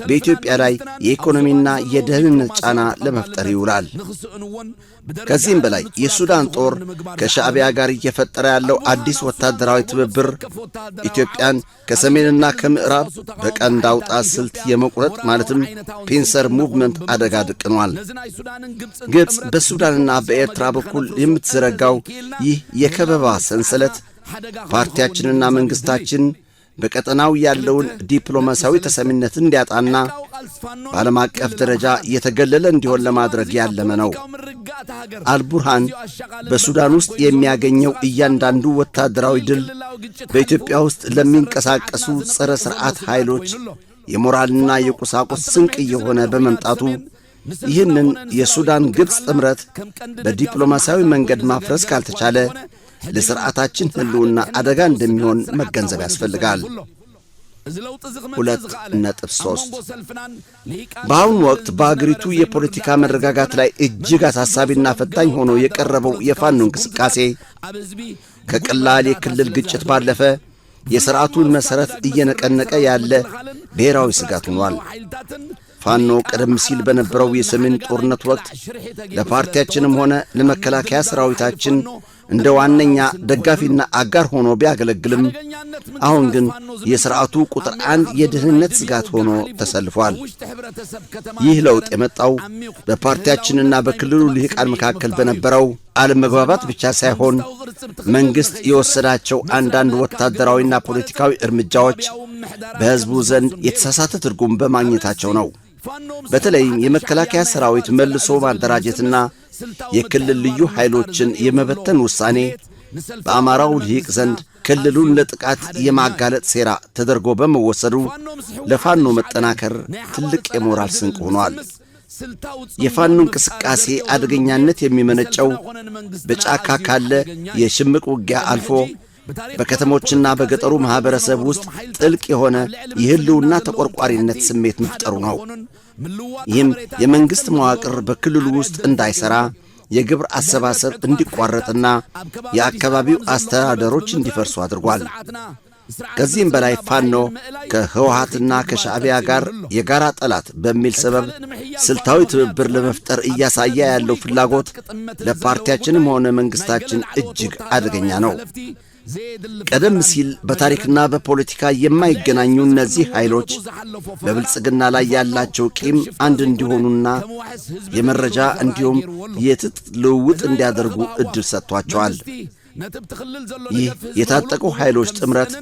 በኢትዮጵያ ላይ የኢኮኖሚና የደህንነት ጫና ለመፍጠር ይውላል። ከዚህም በላይ የሱዳን ጦር ከሻዕቢያ ጋር እየፈጠረ ያለው አዲስ ወታደራዊ ትብብር ኢትዮጵያን ከሰሜንና ከምዕራብ በቀንድ አውጣ ስልት የመቁረጥ ማለትም ፒንሰር ሙቭመንት አደጋ ደቅኗል። ግብፅ በሱዳንና በኤርትራ በኩል የምትዘረጋው ይህ የከበባ ሰንሰለት ፓርቲያችንና መንግሥታችን በቀጠናው ያለውን ዲፕሎማሲያዊ ተሰሚነት እንዲያጣና በዓለም አቀፍ ደረጃ የተገለለ እንዲሆን ለማድረግ ያለመ ነው። አልቡርሃን በሱዳን ውስጥ የሚያገኘው እያንዳንዱ ወታደራዊ ድል በኢትዮጵያ ውስጥ ለሚንቀሳቀሱ ጸረ ሥርዓት ኃይሎች የሞራልና የቁሳቁስ ስንቅ እየሆነ በመምጣቱ ይህንን የሱዳን ግብፅ ጥምረት በዲፕሎማሲያዊ መንገድ ማፍረስ ካልተቻለ ለሥርዓታችን ሕልውና አደጋ እንደሚሆን መገንዘብ ያስፈልጋል። 2.3 በአሁኑ ወቅት በአገሪቱ የፖለቲካ መረጋጋት ላይ እጅግ አሳሳቢና ፈታኝ ሆኖ የቀረበው የፋኖ እንቅስቃሴ ከቀላል የክልል ግጭት ባለፈ የሥርዓቱን መሠረት እየነቀነቀ ያለ ብሔራዊ ስጋት ሆኗል። ፋኖ ቀደም ሲል በነበረው የሰሜን ጦርነት ወቅት ለፓርቲያችንም ሆነ ለመከላከያ ሠራዊታችን እንደ ዋነኛ ደጋፊና አጋር ሆኖ ቢያገለግልም አሁን ግን የሥርዓቱ ቁጥር 1 የደህንነት ስጋት ሆኖ ተሰልፏል። ይህ ለውጥ የመጣው በፓርቲያችንና በክልሉ ልሂቃን መካከል በነበረው አለመግባባት ብቻ ሳይሆን መንግሥት የወሰዳቸው አንዳንድ ወታደራዊና ፖለቲካዊ እርምጃዎች በሕዝቡ ዘንድ የተሳሳተ ትርጉም በማግኘታቸው ነው። በተለይም የመከላከያ ሠራዊት መልሶ ማደራጀትና የክልል ልዩ ኃይሎችን የመበተን ውሳኔ በአማራው ልሂቅ ዘንድ ክልሉን ለጥቃት የማጋለጥ ሴራ ተደርጎ በመወሰዱ ለፋኖ መጠናከር ትልቅ የሞራል ስንቅ ሆኗል። የፋኖ እንቅስቃሴ አደገኛነት የሚመነጨው በጫካ ካለ የሽምቅ ውጊያ አልፎ በከተሞችና በገጠሩ ማህበረሰብ ውስጥ ጥልቅ የሆነ የህልውና ተቆርቋሪነት ስሜት መፍጠሩ ነው። ይህም የመንግሥት መዋቅር በክልሉ ውስጥ እንዳይሠራ፣ የግብር አሰባሰብ እንዲቋረጥና የአካባቢው አስተዳደሮች እንዲፈርሱ አድርጓል። ከዚህም በላይ ፋኖ ከህወሓትና ከሻዕቢያ ጋር የጋራ ጠላት በሚል ሰበብ ስልታዊ ትብብር ለመፍጠር እያሳየ ያለው ፍላጎት ለፓርቲያችንም ሆነ መንግሥታችን እጅግ አደገኛ ነው። ቀደም ሲል በታሪክና በፖለቲካ የማይገናኙ እነዚህ ኃይሎች በብልጽግና ላይ ያላቸው ቂም አንድ እንዲሆኑና የመረጃ እንዲሁም የትጥቅ ልውውጥ እንዲያደርጉ ዕድል ሰጥቷቸዋል። ይህ የታጠቁ ኃይሎች ጥምረት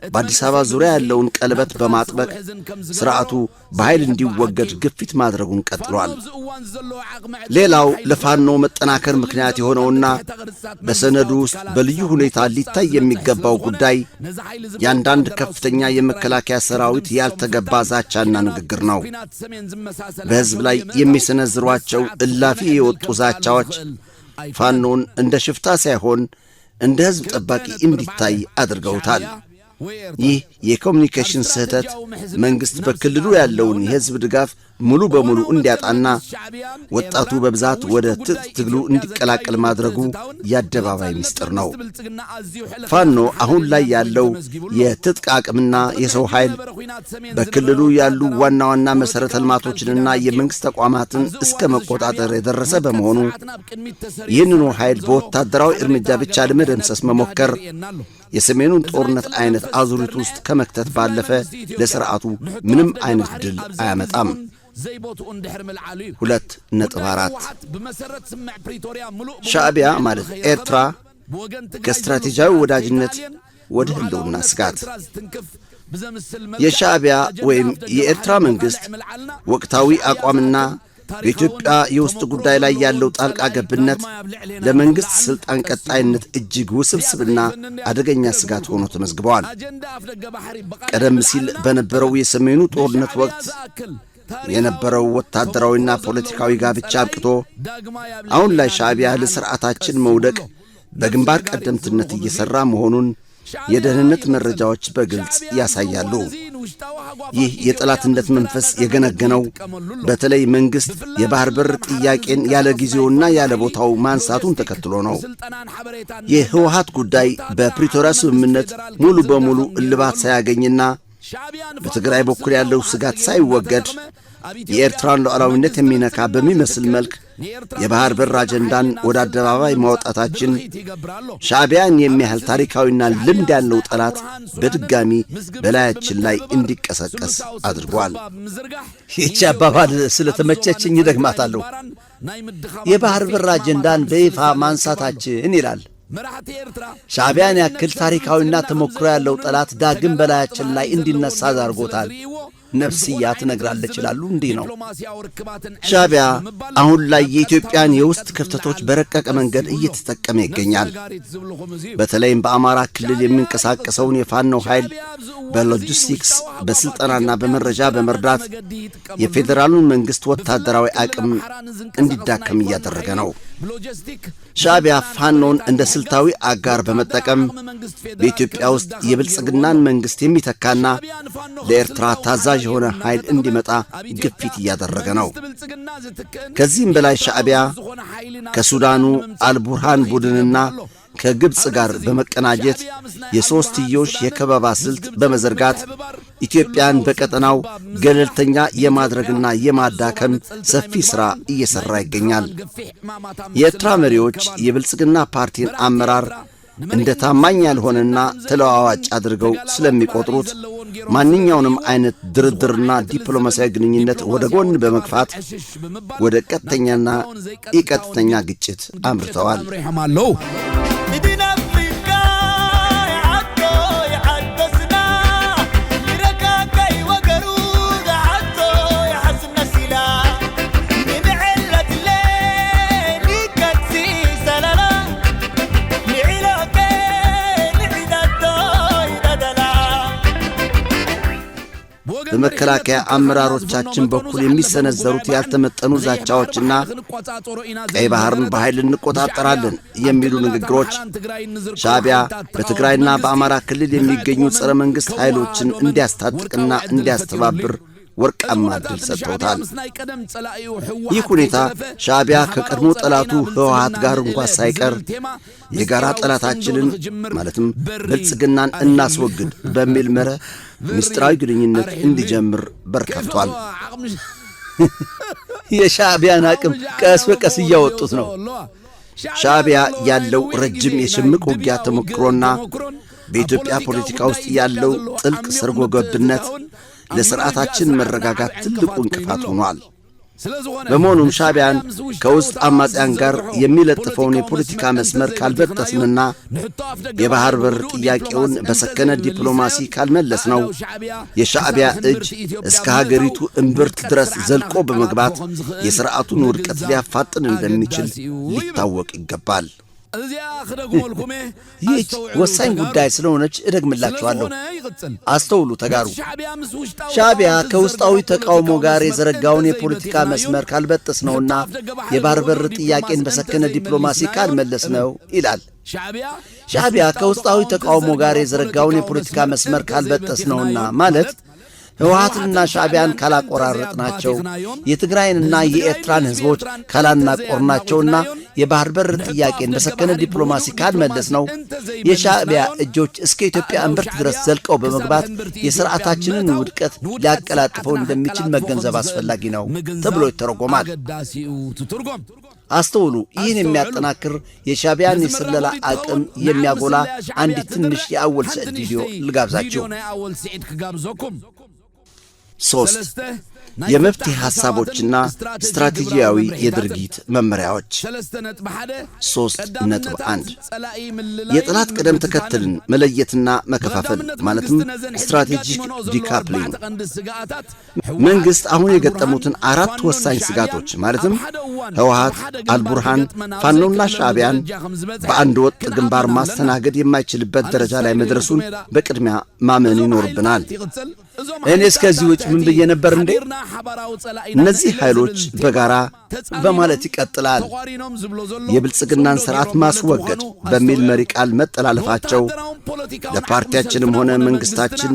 በአዲስ አበባ ዙሪያ ያለውን ቀለበት በማጥበቅ ሥርዓቱ በኃይል እንዲወገድ ግፊት ማድረጉን ቀጥሏል። ሌላው ለፋኖ መጠናከር ምክንያት የሆነውና በሰነዱ ውስጥ በልዩ ሁኔታ ሊታይ የሚገባው ጉዳይ የአንዳንድ ከፍተኛ የመከላከያ ሠራዊት ያልተገባ ዛቻና ንግግር ነው። በሕዝብ ላይ የሚሰነዝሯቸው እላፊ የወጡ ዛቻዎች ፋኖን እንደ ሽፍታ ሳይሆን እንደ ሕዝብ ጠባቂ እንዲታይ አድርገውታል። ይህ የኮሙኒኬሽን ስህተት መንግሥት በክልሉ ያለውን የሕዝብ ድጋፍ ሙሉ በሙሉ እንዲያጣና ወጣቱ በብዛት ወደ ትግሉ እንዲቀላቀል ማድረጉ የአደባባይ ምስጢር ነው። ፋኖ አሁን ላይ ያለው የትጥቅ አቅምና የሰው ኃይል በክልሉ ያሉ ዋና ዋና መሠረተ ልማቶችንና የመንግሥት ተቋማትን እስከ መቆጣጠር የደረሰ በመሆኑ ይህንኑ ኃይል በወታደራዊ እርምጃ ብቻ ለመደምሰስ መሞከር የሰሜኑን ጦርነት አይነት አዙሪት ውስጥ ከመክተት ባለፈ ለሥርዓቱ ምንም አይነት ድል አያመጣም። 2.4 ሻዕቢያ ማለት ኤርትራ ከስትራቴጂያዊ ወዳጅነት ወደ ህልውና ስጋት። የሻዕቢያ ወይም የኤርትራ መንግሥት ወቅታዊ አቋምና በኢትዮጵያ የውስጥ ጉዳይ ላይ ያለው ጣልቃ ገብነት ለመንግሥት ሥልጣን ቀጣይነት እጅግ ውስብስብና አደገኛ ስጋት ሆኖ ተመዝግበዋል። ቀደም ሲል በነበረው የሰሜኑ ጦርነት ወቅት የነበረው ወታደራዊና ፖለቲካዊ ጋብቻ አብቅቶ አሁን ላይ ሻዕቢያ ለሥርዓታችን መውደቅ በግንባር ቀደምትነት እየሠራ መሆኑን የደህንነት መረጃዎች በግልጽ ያሳያሉ። ይህ የጠላትነት መንፈስ የገነገነው በተለይ መንግሥት የባሕር በር ጥያቄን ያለ ጊዜውና ያለ ቦታው ማንሳቱን ተከትሎ ነው። የህወሓት ጉዳይ በፕሪቶሪያ ስምምነት ሙሉ በሙሉ እልባት ሳያገኝና በትግራይ በኩል ያለው ስጋት ሳይወገድ የኤርትራን ሉዓላዊነት የሚነካ በሚመስል መልክ የባህር በር አጀንዳን ወደ አደባባይ ማውጣታችን ሻዕቢያን የሚያህል ታሪካዊና ልምድ ያለው ጠላት በድጋሚ በላያችን ላይ እንዲቀሰቀስ አድርጓል። ይህች አባባል ስለተመቸችኝ ደግማታለሁ። የባህር በር አጀንዳን በይፋ ማንሳታችን ይላል ሻዕቢያን ያክል ታሪካዊና ተሞክሮ ያለው ጠላት ዳግም በላያችን ላይ እንዲነሳ አድርጎታል። ነፍስያ ትነግራለች ይላሉ። እንዲህ ነው ሻዕቢያ አሁን ላይ የኢትዮጵያን የውስጥ ክፍተቶች በረቀቀ መንገድ እየተጠቀመ ይገኛል። በተለይም በአማራ ክልል የሚንቀሳቀሰውን የፋኖ ኃይል በሎጂስቲክስ በስልጠናና በመረጃ በመርዳት የፌዴራሉን መንግስት ወታደራዊ አቅም እንዲዳከም እያደረገ ነው። ሻዕቢያ ፋኖን እንደ ስልታዊ አጋር በመጠቀም በኢትዮጵያ ውስጥ የብልጽግናን መንግስት የሚተካና ለኤርትራ ታዛዥ የሆነ ኃይል እንዲመጣ ግፊት እያደረገ ነው። ከዚህም በላይ ሻዕቢያ ከሱዳኑ አልቡርሃን ቡድንና ከግብጽ ጋር በመቀናጀት የሶስትዮሽ የከበባ ስልት በመዘርጋት ኢትዮጵያን በቀጠናው ገለልተኛ የማድረግና የማዳከም ሰፊ ሥራ እየሠራ ይገኛል። የኤርትራ መሪዎች የብልጽግና ፓርቲን አመራር እንደ ታማኝ ያልሆነና ተለዋዋጭ አድርገው ስለሚቆጥሩት ማንኛውንም አይነት ድርድርና ዲፕሎማሲያዊ ግንኙነት ወደ ጎን በመግፋት ወደ ቀጥተኛና ኢቀጥተኛ ግጭት አምርተዋል። በመከላከያ አመራሮቻችን በኩል የሚሰነዘሩት ያልተመጠኑ ዛቻዎችና ቀይ ባህርን በኃይል እንቆጣጠራለን የሚሉ ንግግሮች ሻዕቢያ በትግራይና በአማራ ክልል የሚገኙ ጸረ መንግሥት ኃይሎችን እንዲያስታጥቅና እንዲያስተባብር ወርቃማ ዕድል ሰጥቶታል። ይህ ሁኔታ ሻዕቢያ ከቀድሞ ጠላቱ ህወሓት ጋር እንኳ ሳይቀር የጋራ ጠላታችንን ማለትም ብልጽግናን እናስወግድ በሚል መርህ ምስጢራዊ ግንኙነት እንዲጀምር በር ከፍቷል። የሻዕቢያን አቅም ቀስ በቀስ እያወጡት ነው። ሻዕቢያ ያለው ረጅም የሽምቅ ውጊያ ተሞክሮና በኢትዮጵያ ፖለቲካ ውስጥ ያለው ጥልቅ ሰርጎ ገብነት ለሥርዓታችን መረጋጋት ትልቁ እንቅፋት ሆኗል። በመሆኑም ሻዕቢያን ከውስጥ አማጽያን ጋር የሚለጥፈውን የፖለቲካ መስመር ካልበጠስንና የባህር በር ጥያቄውን በሰከነ ዲፕሎማሲ ካልመለስ ነው የሻዕቢያ እጅ እስከ ሀገሪቱ እምብርት ድረስ ዘልቆ በመግባት የሥርዓቱን ውድቀት ሊያፋጥን እንደሚችል ሊታወቅ ይገባል። ይህች ወሳኝ ጉዳይ ስለሆነች እደግምላችኋለሁ። አስተውሉ፣ ተጋሩ። ሻዕቢያ ከውስጣዊ ተቃውሞ ጋር የዘረጋውን የፖለቲካ መስመር ካልበጠስ ነውና የባህር በር ጥያቄን በሰከነ ዲፕሎማሲ ካልመለስ ነው ይላል። ሻዕቢያ ከውስጣዊ ተቃውሞ ጋር የዘረጋውን የፖለቲካ መስመር ካልበጠስ ነውና ማለት ህወሓትንና ሻዕቢያን ካላቆራረጥናቸው የትግራይንና የኤርትራን ህዝቦች ካላናቆርናቸውና የባህር በር ጥያቄን በሰከነ ዲፕሎማሲ ካልመለስ ነው የሻዕቢያ እጆች እስከ ኢትዮጵያ እምብርት ድረስ ዘልቀው በመግባት የሥርዓታችንን ውድቀት ሊያቀላጥፈው እንደሚችል መገንዘብ አስፈላጊ ነው ተብሎ ይተረጎማል። አስተውሉ። ይህን የሚያጠናክር የሻዕቢያን የስለላ አቅም የሚያጎላ አንዲት ትንሽ የአወል ሰዕድ ቪዲዮ ልጋብዛችሁ። 3 የመፍትሄ ሐሳቦችና ስትራቴጂያዊ የድርጊት መመሪያዎች 3.1 የጠላት ቅደም ተከተልን መለየትና መከፋፈል ማለትም ስትራቴጂክ ዲካፕሊንግ። መንግሥት አሁን የገጠሙትን 4 ወሳኝ ስጋቶች ማለትም ህወሓት፣ አልቡርሃን፣ ፋኖና ሻዕቢያን በአንድ ወጥ ግንባር ማስተናገድ የማይችልበት ደረጃ ላይ መድረሱን በቅድሚያ ማመን ይኖርብናል። እኔ እስከዚህ ውጭ ምን ብዬ ነበር እንዴ? እነዚህ ኃይሎች በጋራ በማለት ይቀጥላል። የብልጽግናን ሥርዓት ማስወገድ በሚል መሪ ቃል መጠላለፋቸው ለፓርቲያችንም ሆነ መንግሥታችን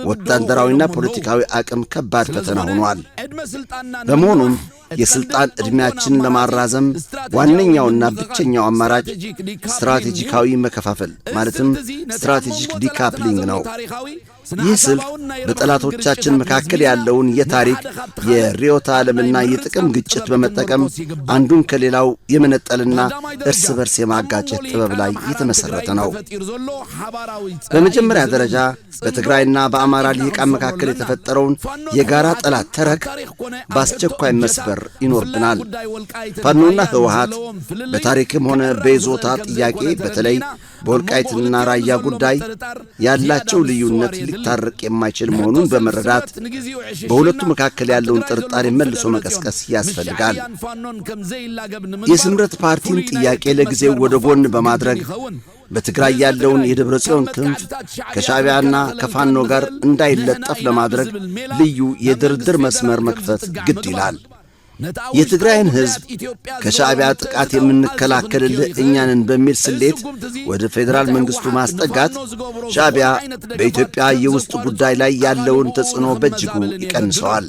ወታደራዊና ፖለቲካዊ አቅም ከባድ ፈተና ሆኗል። በመሆኑም የስልጣን ዕድሜያችንን ለማራዘም ዋነኛውና ብቸኛው አማራጭ ስትራቴጂካዊ መከፋፈል ማለትም ስትራቴጂክ ዲካፕሊንግ ነው። ይህ ስልት በጠላቶቻችን መካከል ያለውን የታሪክ የርዕዮተ ዓለምና የጥቅም ግጭት በመጠቀም አንዱን ከሌላው የመነጠልና እርስ በርስ የማጋጨት ጥበብ ላይ የተመሠረተ ነው። በመጀመሪያ ደረጃ በትግራይና በአማራ ልሂቃን መካከል የተፈጠረውን የጋራ ጠላት ተረክ በአስቸኳይ መስበር ይኖርብናል። ፋኖና ህወሓት በታሪክም ሆነ በይዞታ ጥያቄ በተለይ በወልቃይትና ራያ ጉዳይ ያላቸው ልዩነት ሊታረቅ የማይችል መሆኑን በመረዳት በሁለቱ መካከል ያለውን ጥርጣሬ መልሶ መቀስቀስ ያስፈልጋል። የስምረት ፓርቲን ጥያቄ ለጊዜው ወደ ጎን በማድረግ በትግራይ ያለውን የደብረ ጽዮን ክንፍ ከሻዕቢያና ከፋኖ ጋር እንዳይለጠፍ ለማድረግ ልዩ የድርድር መስመር መክፈት ግድ ይላል። የትግራይን ሕዝብ ከሻዕቢያ ጥቃት የምንከላከልልህ እኛንን በሚል ስሌት ወደ ፌዴራል መንግሥቱ ማስጠጋት ሻዕቢያ በኢትዮጵያ የውስጥ ጉዳይ ላይ ያለውን ተጽዕኖ በእጅጉ ይቀንሰዋል።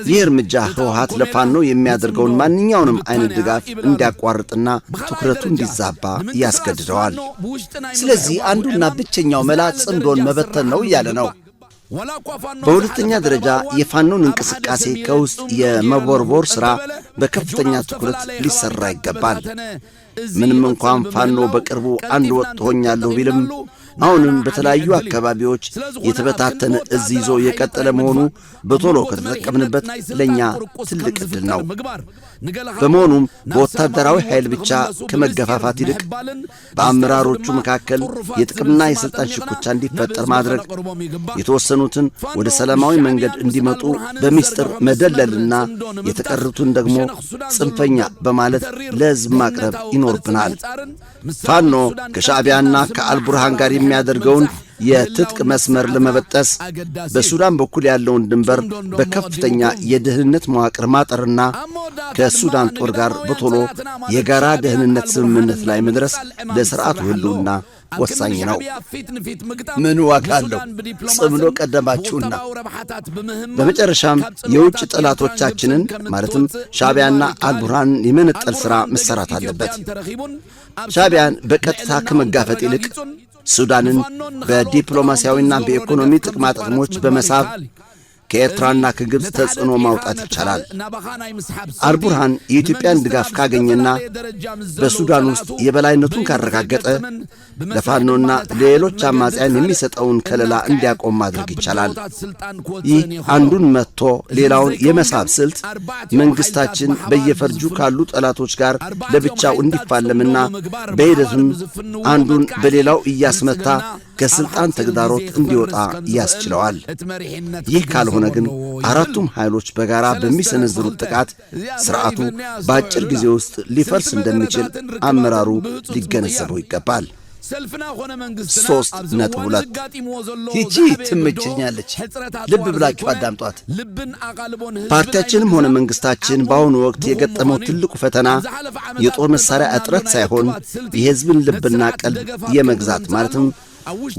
ይህ እርምጃ ህወሓት ለፋኖ የሚያደርገውን ማንኛውንም አይነት ድጋፍ እንዲያቋርጥና ትኩረቱ እንዲዛባ ያስገድደዋል። ስለዚህ አንዱና ብቸኛው መላ ጽምዶን መበተን ነው እያለ ነው። በሁለተኛ ደረጃ የፋኖን እንቅስቃሴ ከውስጥ የመቦርቦር ሥራ በከፍተኛ ትኩረት ሊሠራ ይገባል። ምንም እንኳን ፋኖ በቅርቡ አንድ ወጥ ሆኛለሁ ቢልም አሁንም በተለያዩ አካባቢዎች የተበታተነ እዝ ይዞ የቀጠለ መሆኑ በቶሎ ከተጠቀምንበት ለእኛ ትልቅ ዕድል ነው። በመሆኑም በወታደራዊ ኃይል ብቻ ከመገፋፋት ይልቅ በአመራሮቹ መካከል የጥቅምና የሥልጣን ሽኩቻ እንዲፈጠር ማድረግ፣ የተወሰኑትን ወደ ሰላማዊ መንገድ እንዲመጡ በሚስጥር መደለልና የተቀሩትን ደግሞ ጽንፈኛ በማለት ለሕዝብ ማቅረብ ይኖርብናል። ፋኖ ከሻዕቢያና ከአልቡርሃን ጋር የሚያደርገውን የትጥቅ መስመር ለመበጠስ በሱዳን በኩል ያለውን ድንበር በከፍተኛ የደህንነት መዋቅር ማጠርና ከሱዳን ጦር ጋር በቶሎ የጋራ ደህንነት ስምምነት ላይ መድረስ ለሥርዓቱ ሕልውና ወሳኝ ነው። ምን ዋጋ አለው? ጽምዶ ቀደማችሁና። በመጨረሻም የውጭ ጠላቶቻችንን ማለትም ሻዕቢያና አልቡርሃን የመነጠል ሥራ መሠራት አለበት። ሻዕቢያን በቀጥታ ከመጋፈጥ ይልቅ ሱዳንን በዲፕሎማሲያዊና በኢኮኖሚ ጥቅማ ጥቅሞች በመሳብ ከኤርትራና ከግብፅ ተጽዕኖ ማውጣት ይቻላል። አልቡርሃን የኢትዮጵያን ድጋፍ ካገኘና በሱዳን ውስጥ የበላይነቱን ካረጋገጠ ለፋኖና ለሌሎች አማጽያን የሚሰጠውን ከለላ እንዲያቆም ማድረግ ይቻላል። ይህ አንዱን መጥቶ ሌላውን የመሳብ ስልት መንግሥታችን በየፈርጁ ካሉ ጠላቶች ጋር ለብቻው እንዲፋለምና በሂደትም አንዱን በሌላው እያስመታ ከስልጣን ተግዳሮት እንዲወጣ ያስችለዋል። ይህ ካልሆነ ግን አራቱም ኃይሎች በጋራ በሚሰነዝሩት ጥቃት ሥርዓቱ በአጭር ጊዜ ውስጥ ሊፈርስ እንደሚችል አመራሩ ሊገነዘበው ይገባል። 3.2 ይቺ ትመቸኛለች። ልብ ብላችሁ አዳምጧት። ፓርቲያችንም ሆነ መንግሥታችን በአሁኑ ወቅት የገጠመው ትልቁ ፈተና የጦር መሣሪያ እጥረት ሳይሆን የሕዝብን ልብና ቀልብ የመግዛት ማለትም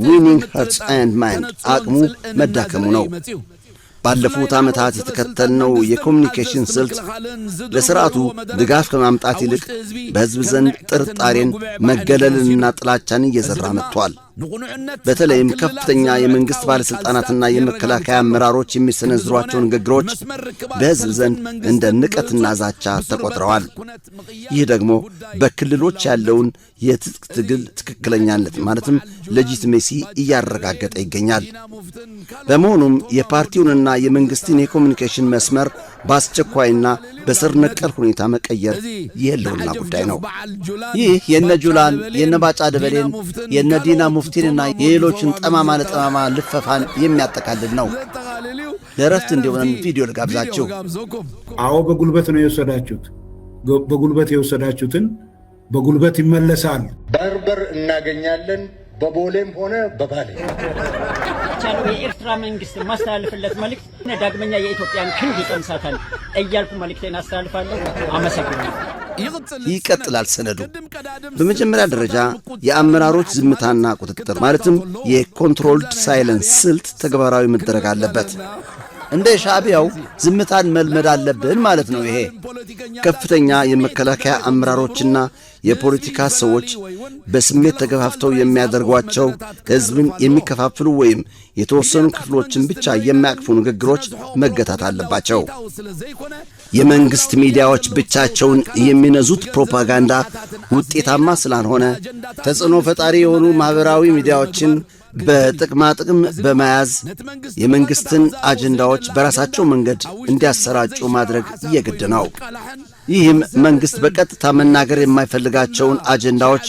ዊኒንግ ሄርትስ ኤንድ ማይንድ አቅሙ መዳከሙ ነው። ባለፉት ዓመታት የተከተልነው የኮሚኒኬሽን ስልት ለሥርዓቱ ድጋፍ ከማምጣት ይልቅ በሕዝብ ዘንድ ጥርጣሬን፣ መገለልንና ጥላቻን እየዘራ መጥቷል። በተለይም ከፍተኛ የመንግሥት ባለሥልጣናትና የመከላከያ አመራሮች የሚሰነዝሯቸው ንግግሮች በሕዝብ ዘንድ እንደ ንቀትና ዛቻ ተቆጥረዋል። ይህ ደግሞ በክልሎች ያለውን የትጥቅ ትግል ትክክለኛነት ማለትም ሌጂቲሜሲ እያረጋገጠ ይገኛል። በመሆኑም የፓርቲውንና የመንግሥትን የኮሚኒኬሽን መስመር በአስቸኳይና በስር ነቀል ሁኔታ መቀየር የህልውና ጉዳይ ነው። ይህ የነ ጁላን፣ የነ ባጫ ደበሌን፣ የነ ዲና ሙፍቲንና የሌሎችን ጠማማ ለጠማማ ልፈፋን የሚያጠቃልል ነው። ለረፍት እንዲሆነን ቪዲዮ ልጋብዛችሁ። አዎ በጉልበት ነው የወሰዳችሁት። በጉልበት የወሰዳችሁትን በጉልበት ይመለሳል። በርበር እናገኛለን፣ በቦሌም ሆነ በባሌ። የኤርትራ መንግስት ማስተላለፍለት መልእክት ዳግመኛ የኢትዮጵያን ክንድ ይቀምሳታል እያልኩ መልእክቴን አስተላልፋለሁ። አመሰግናለሁ። ይቀጥላል ሰነዱ። በመጀመሪያ ደረጃ የአመራሮች ዝምታና ቁጥጥር ማለትም የኮንትሮልድ ሳይለንስ ስልት ተግባራዊ መደረግ አለበት። እንደ ሻዕቢያው ዝምታን መልመድ አለብን ማለት ነው። ይሄ ከፍተኛ የመከላከያ አመራሮችና የፖለቲካ ሰዎች በስሜት ተገፋፍተው የሚያደርጓቸው ሕዝብን የሚከፋፍሉ ወይም የተወሰኑ ክፍሎችን ብቻ የሚያቅፉ ንግግሮች መገታት አለባቸው። የመንግስት ሚዲያዎች ብቻቸውን የሚነዙት ፕሮፓጋንዳ ውጤታማ ስላልሆነ ተጽዕኖ ፈጣሪ የሆኑ ማህበራዊ ሚዲያዎችን በጥቅማ ጥቅም በመያዝ የመንግስትን አጀንዳዎች በራሳቸው መንገድ እንዲያሰራጩ ማድረግ የግድ ነው። ይህም መንግስት በቀጥታ መናገር የማይፈልጋቸውን አጀንዳዎች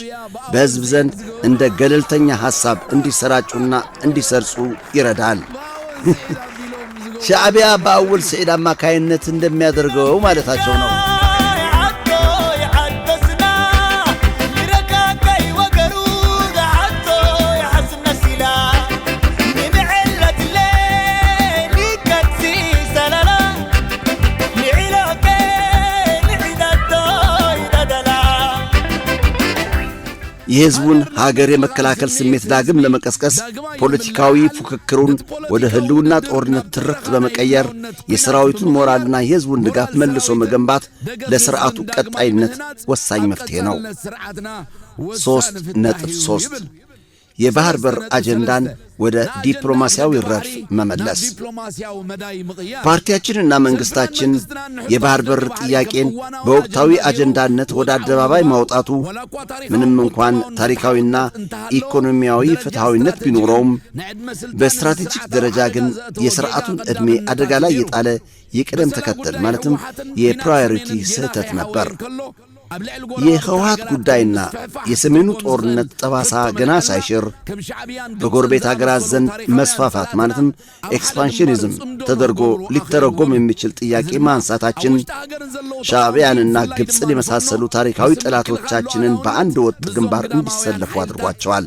በሕዝብ ዘንድ እንደ ገለልተኛ ሐሳብ እንዲሰራጩና እንዲሰርጹ ይረዳል። ሻዕቢያ በአወል ሰዒድ አማካይነት እንደሚያደርገው ማለታቸው ነው። የሕዝቡን ሀገር የመከላከል ስሜት ዳግም ለመቀስቀስ ፖለቲካዊ ፉክክሩን ወደ ህልውና ጦርነት ትርክት በመቀየር የሰራዊቱን ሞራልና የሕዝቡን ድጋፍ መልሶ መገንባት ለሥርዓቱ ቀጣይነት ወሳኝ መፍትሄ ነው። 3.3 የባህር በር አጀንዳን ወደ ዲፕሎማሲያዊ ረድፍ መመለስ። ፓርቲያችንና መንግስታችን የባህር በር ጥያቄን በወቅታዊ አጀንዳነት ወደ አደባባይ ማውጣቱ ምንም እንኳን ታሪካዊና ኢኮኖሚያዊ ፍትሐዊነት ቢኖረውም በስትራቴጂክ ደረጃ ግን የሥርዓቱን ዕድሜ አደጋ ላይ የጣለ የቅደም ተከተል ማለትም የፕራዮሪቲ ስህተት ነበር። የህወሓት ጉዳይና የሰሜኑ ጦርነት ጠባሳ ገና ሳይሽር በጎረቤት አገራት ዘንድ መስፋፋት ማለትም ኤክስፓንሽኒዝም ተደርጎ ሊተረጎም የሚችል ጥያቄ ማንሳታችን ሻዕቢያንና ግብፅን የመሳሰሉ ታሪካዊ ጠላቶቻችንን በአንድ ወጥ ግንባር እንዲሰለፉ አድርጓቸዋል።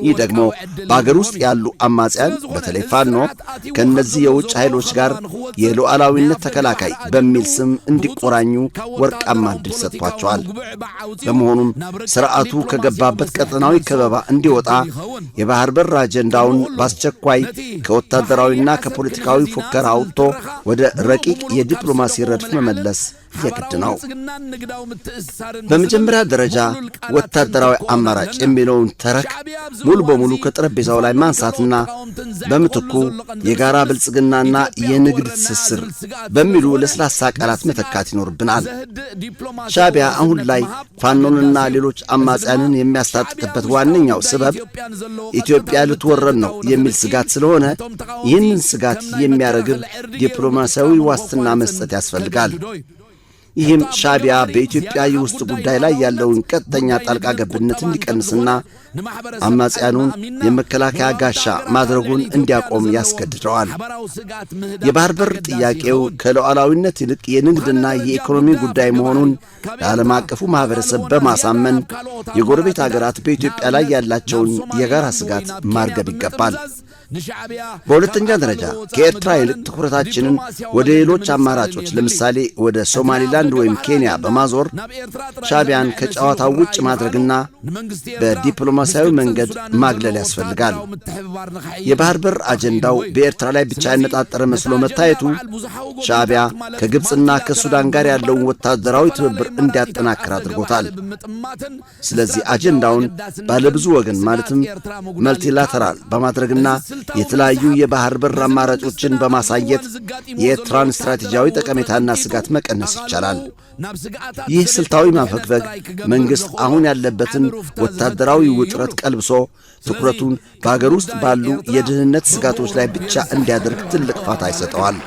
ይህ ደግሞ በአገር ውስጥ ያሉ አማጽያን በተለይ ፋኖ ከእነዚህ የውጭ ኃይሎች ጋር የሉዓላዊነት ተከላካይ በሚል ስም እንዲቆራኙ ወርቃማ ዕድል ሰጥቷል። በመሆኑም ሥርዓቱ ከገባበት ቀጠናዊ ከበባ እንዲወጣ የባህር በር አጀንዳውን በአስቸኳይ ከወታደራዊና ከፖለቲካዊ ፉከራ አውጥቶ ወደ ረቂቅ የዲፕሎማሲ ረድፍ መመለስ የግድ ነው። በመጀመሪያ ደረጃ ወታደራዊ አማራጭ የሚለውን ተረክ ሙሉ በሙሉ ከጠረጴዛው ላይ ማንሳትና በምትኩ የጋራ ብልጽግናና የንግድ ትስስር በሚሉ ለስላሳ ቃላት መተካት ይኖርብናል። ሻዕቢያ አሁን ላይ ፋኖንና ሌሎች አማጽያንን የሚያስታጥቅበት ዋነኛው ሰበብ ኢትዮጵያ ልትወረን ነው የሚል ስጋት ስለሆነ ይህንን ስጋት የሚያረግብ ዲፕሎማሲያዊ ዋስትና መስጠት ያስፈልጋል። ይህም ሻዕቢያ በኢትዮጵያ የውስጥ ጉዳይ ላይ ያለውን ቀጥተኛ ጣልቃ ገብነት እንዲቀንስና አማጽያኑን የመከላከያ ጋሻ ማድረጉን እንዲያቆም ያስገድደዋል። የባህር በር ጥያቄው ከሉዓላዊነት ይልቅ የንግድና የኢኮኖሚ ጉዳይ መሆኑን ለዓለም አቀፉ ማኅበረሰብ በማሳመን የጎረቤት አገራት በኢትዮጵያ ላይ ያላቸውን የጋራ ስጋት ማርገብ ይገባል። በሁለተኛ ደረጃ ከኤርትራ ይልቅ ትኩረታችንን ወደ ሌሎች አማራጮች ለምሳሌ ወደ ሶማሊላንድ ወይም ኬንያ በማዞር ሻዕቢያን ከጨዋታው ውጭ ማድረግና በዲፕሎማሲያዊ መንገድ ማግለል ያስፈልጋል። የባህር በር አጀንዳው በኤርትራ ላይ ብቻ ያነጣጠረ መስሎ መታየቱ ሻዕቢያ ከግብፅና ከሱዳን ጋር ያለውን ወታደራዊ ትብብር እንዲያጠናክር አድርጎታል። ስለዚህ አጀንዳውን ባለብዙ ወገን ማለትም መልቲላተራል በማድረግና የተለያዩ የባህር በር አማራጮችን በማሳየት የኤርትራን ስትራቴጂያዊ ጠቀሜታና ስጋት መቀነስ ይቻላል። ይህ ስልታዊ ማፈግፈግ መንግሥት አሁን ያለበትን ወታደራዊ ውጥረት ቀልብሶ ትኩረቱን በአገር ውስጥ ባሉ የደህንነት ስጋቶች ላይ ብቻ እንዲያደርግ ትልቅ ፋታ ይሰጠዋል።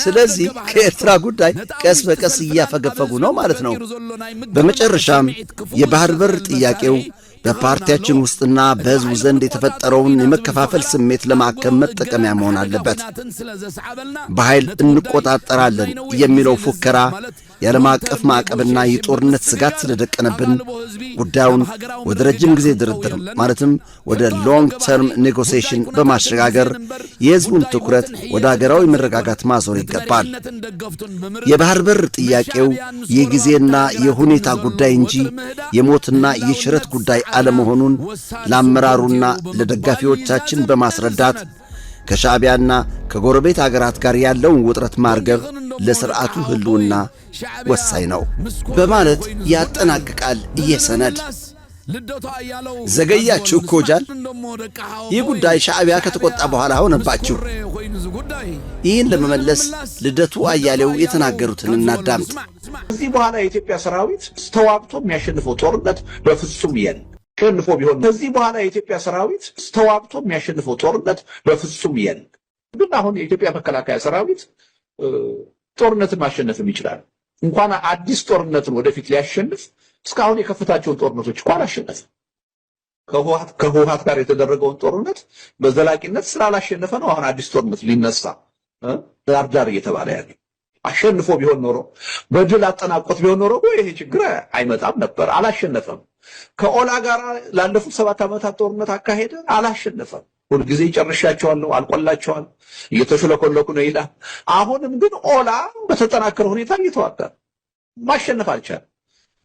ስለዚህ ከኤርትራ ጉዳይ ቀስ በቀስ እያፈገፈጉ ነው ማለት ነው። በመጨረሻም የባህር በር ጥያቄው በፓርቲያችን ውስጥና በሕዝቡ ዘንድ የተፈጠረውን የመከፋፈል ስሜት ለማከም መጠቀሚያ መሆን አለበት። በኃይል እንቆጣጠራለን የሚለው ፉከራ የዓለም አቀፍ ማዕቀብና የጦርነት ስጋት ስለደቀነብን ጉዳዩን ወደ ረጅም ጊዜ ድርድር ማለትም ወደ ሎንግ ተርም ኔጎሲዬሽን በማሸጋገር የሕዝቡን ትኩረት ወደ አገራዊ መረጋጋት ማዞር ይገባል። የባህር በር ጥያቄው የጊዜና የሁኔታ ጉዳይ እንጂ የሞትና የሽረት ጉዳይ አለመሆኑን ለአመራሩና ለደጋፊዎቻችን በማስረዳት ከሻዕቢያና ከጎረቤት አገራት ጋር ያለውን ውጥረት ማርገብ ለሥርዓቱ ህልውና ወሳኝ ነው በማለት ያጠናቅቃል። የሰነድ ዘገያችሁ እኮ ጃል። ይህ ጉዳይ ሻዕቢያ ከተቆጣ በኋላ ሆነባችሁ። ይህን ለመመለስ ልደቱ አያሌው የተናገሩትን እናዳምጥ። ከዚህ በኋላ የኢትዮጵያ ሰራዊት ተዋግቶ የሚያሸንፈው ጦርነት በፍጹም የለም። ሸንፎ ቢሆን ከዚህ በኋላ የኢትዮጵያ ሰራዊት ተዋግቶ የሚያሸንፈው ጦርነት በፍጹም የለም። ግን አሁን የኢትዮጵያ መከላከያ ሰራዊት ጦርነትን ማሸነፍም ይችላል። እንኳን አዲስ ጦርነትን ወደፊት ሊያሸንፍ እስካሁን የከፈታቸውን ጦርነቶች እንኳን አሸነፈ። ከህወሓት ጋር የተደረገውን ጦርነት በዘላቂነት ስላላሸነፈ ነው አሁን አዲስ ጦርነት ሊነሳ ዳርዳር እየተባለ ያለ። አሸንፎ ቢሆን ኖሮ በድል አጠናቆት ቢሆን ኖሮ ይሄ ችግር አይመጣም ነበር። አላሸነፈም። ከኦላ ጋር ላለፉት 7 ዓመታት ጦርነት አካሄደ፣ አላሸነፈም። ሁልጊዜ ጨርሻቸዋለሁ፣ አልቆላቸዋል፣ እየተሽለኮለኩ ነው ይላል። አሁንም ግን ኦላ በተጠናከረ ሁኔታ እየተዋጋ ማሸነፍ አልቻለም።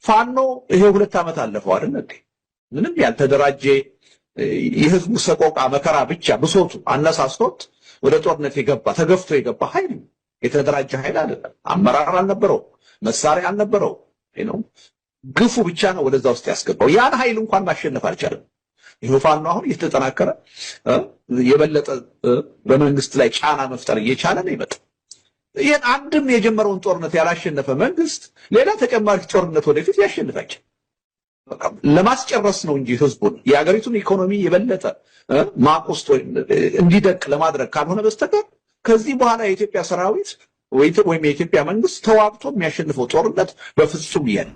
ፋኖ ይሄ 2 ዓመት አለፈው አይደል እንዴ? ምንም ያልተደራጀ የህዝቡ ሰቆቃ መከራ ብቻ ብሶቱ አነሳስቶት ወደ ጦርነት የገባ ተገፍቶ የገባ ኃይል የተደራጀ ኃይል አይደለም። አመራር አልነበረው፣ መሳሪያ አልነበረው ነው። ግፉ ብቻ ነው ወደዛ ውስጥ ያስገባው። ያን ኃይል እንኳን ማሸነፍ አልቻለም። ይሄው ፋኖ አሁን እየተጠናከረ የበለጠ በመንግስት ላይ ጫና መፍጠር እየቻለ ነው ይመጣ። ይሄን አንድም የጀመረውን ጦርነት ያላሸነፈ መንግስት ሌላ ተጨማሪ ጦርነት ወደፊት ያሸንፋቸው ለማስጨረስ ነው እንጂ ህዝቡን የሀገሪቱን ኢኮኖሚ የበለጠ ማቆስቶ እንዲደቅ ለማድረግ ካልሆነ በስተቀር ከዚህ በኋላ የኢትዮጵያ ሰራዊት ወይም የኢትዮጵያ መንግስት ተዋግቶ የሚያሸንፈው ጦርነት በፍጹም የለም።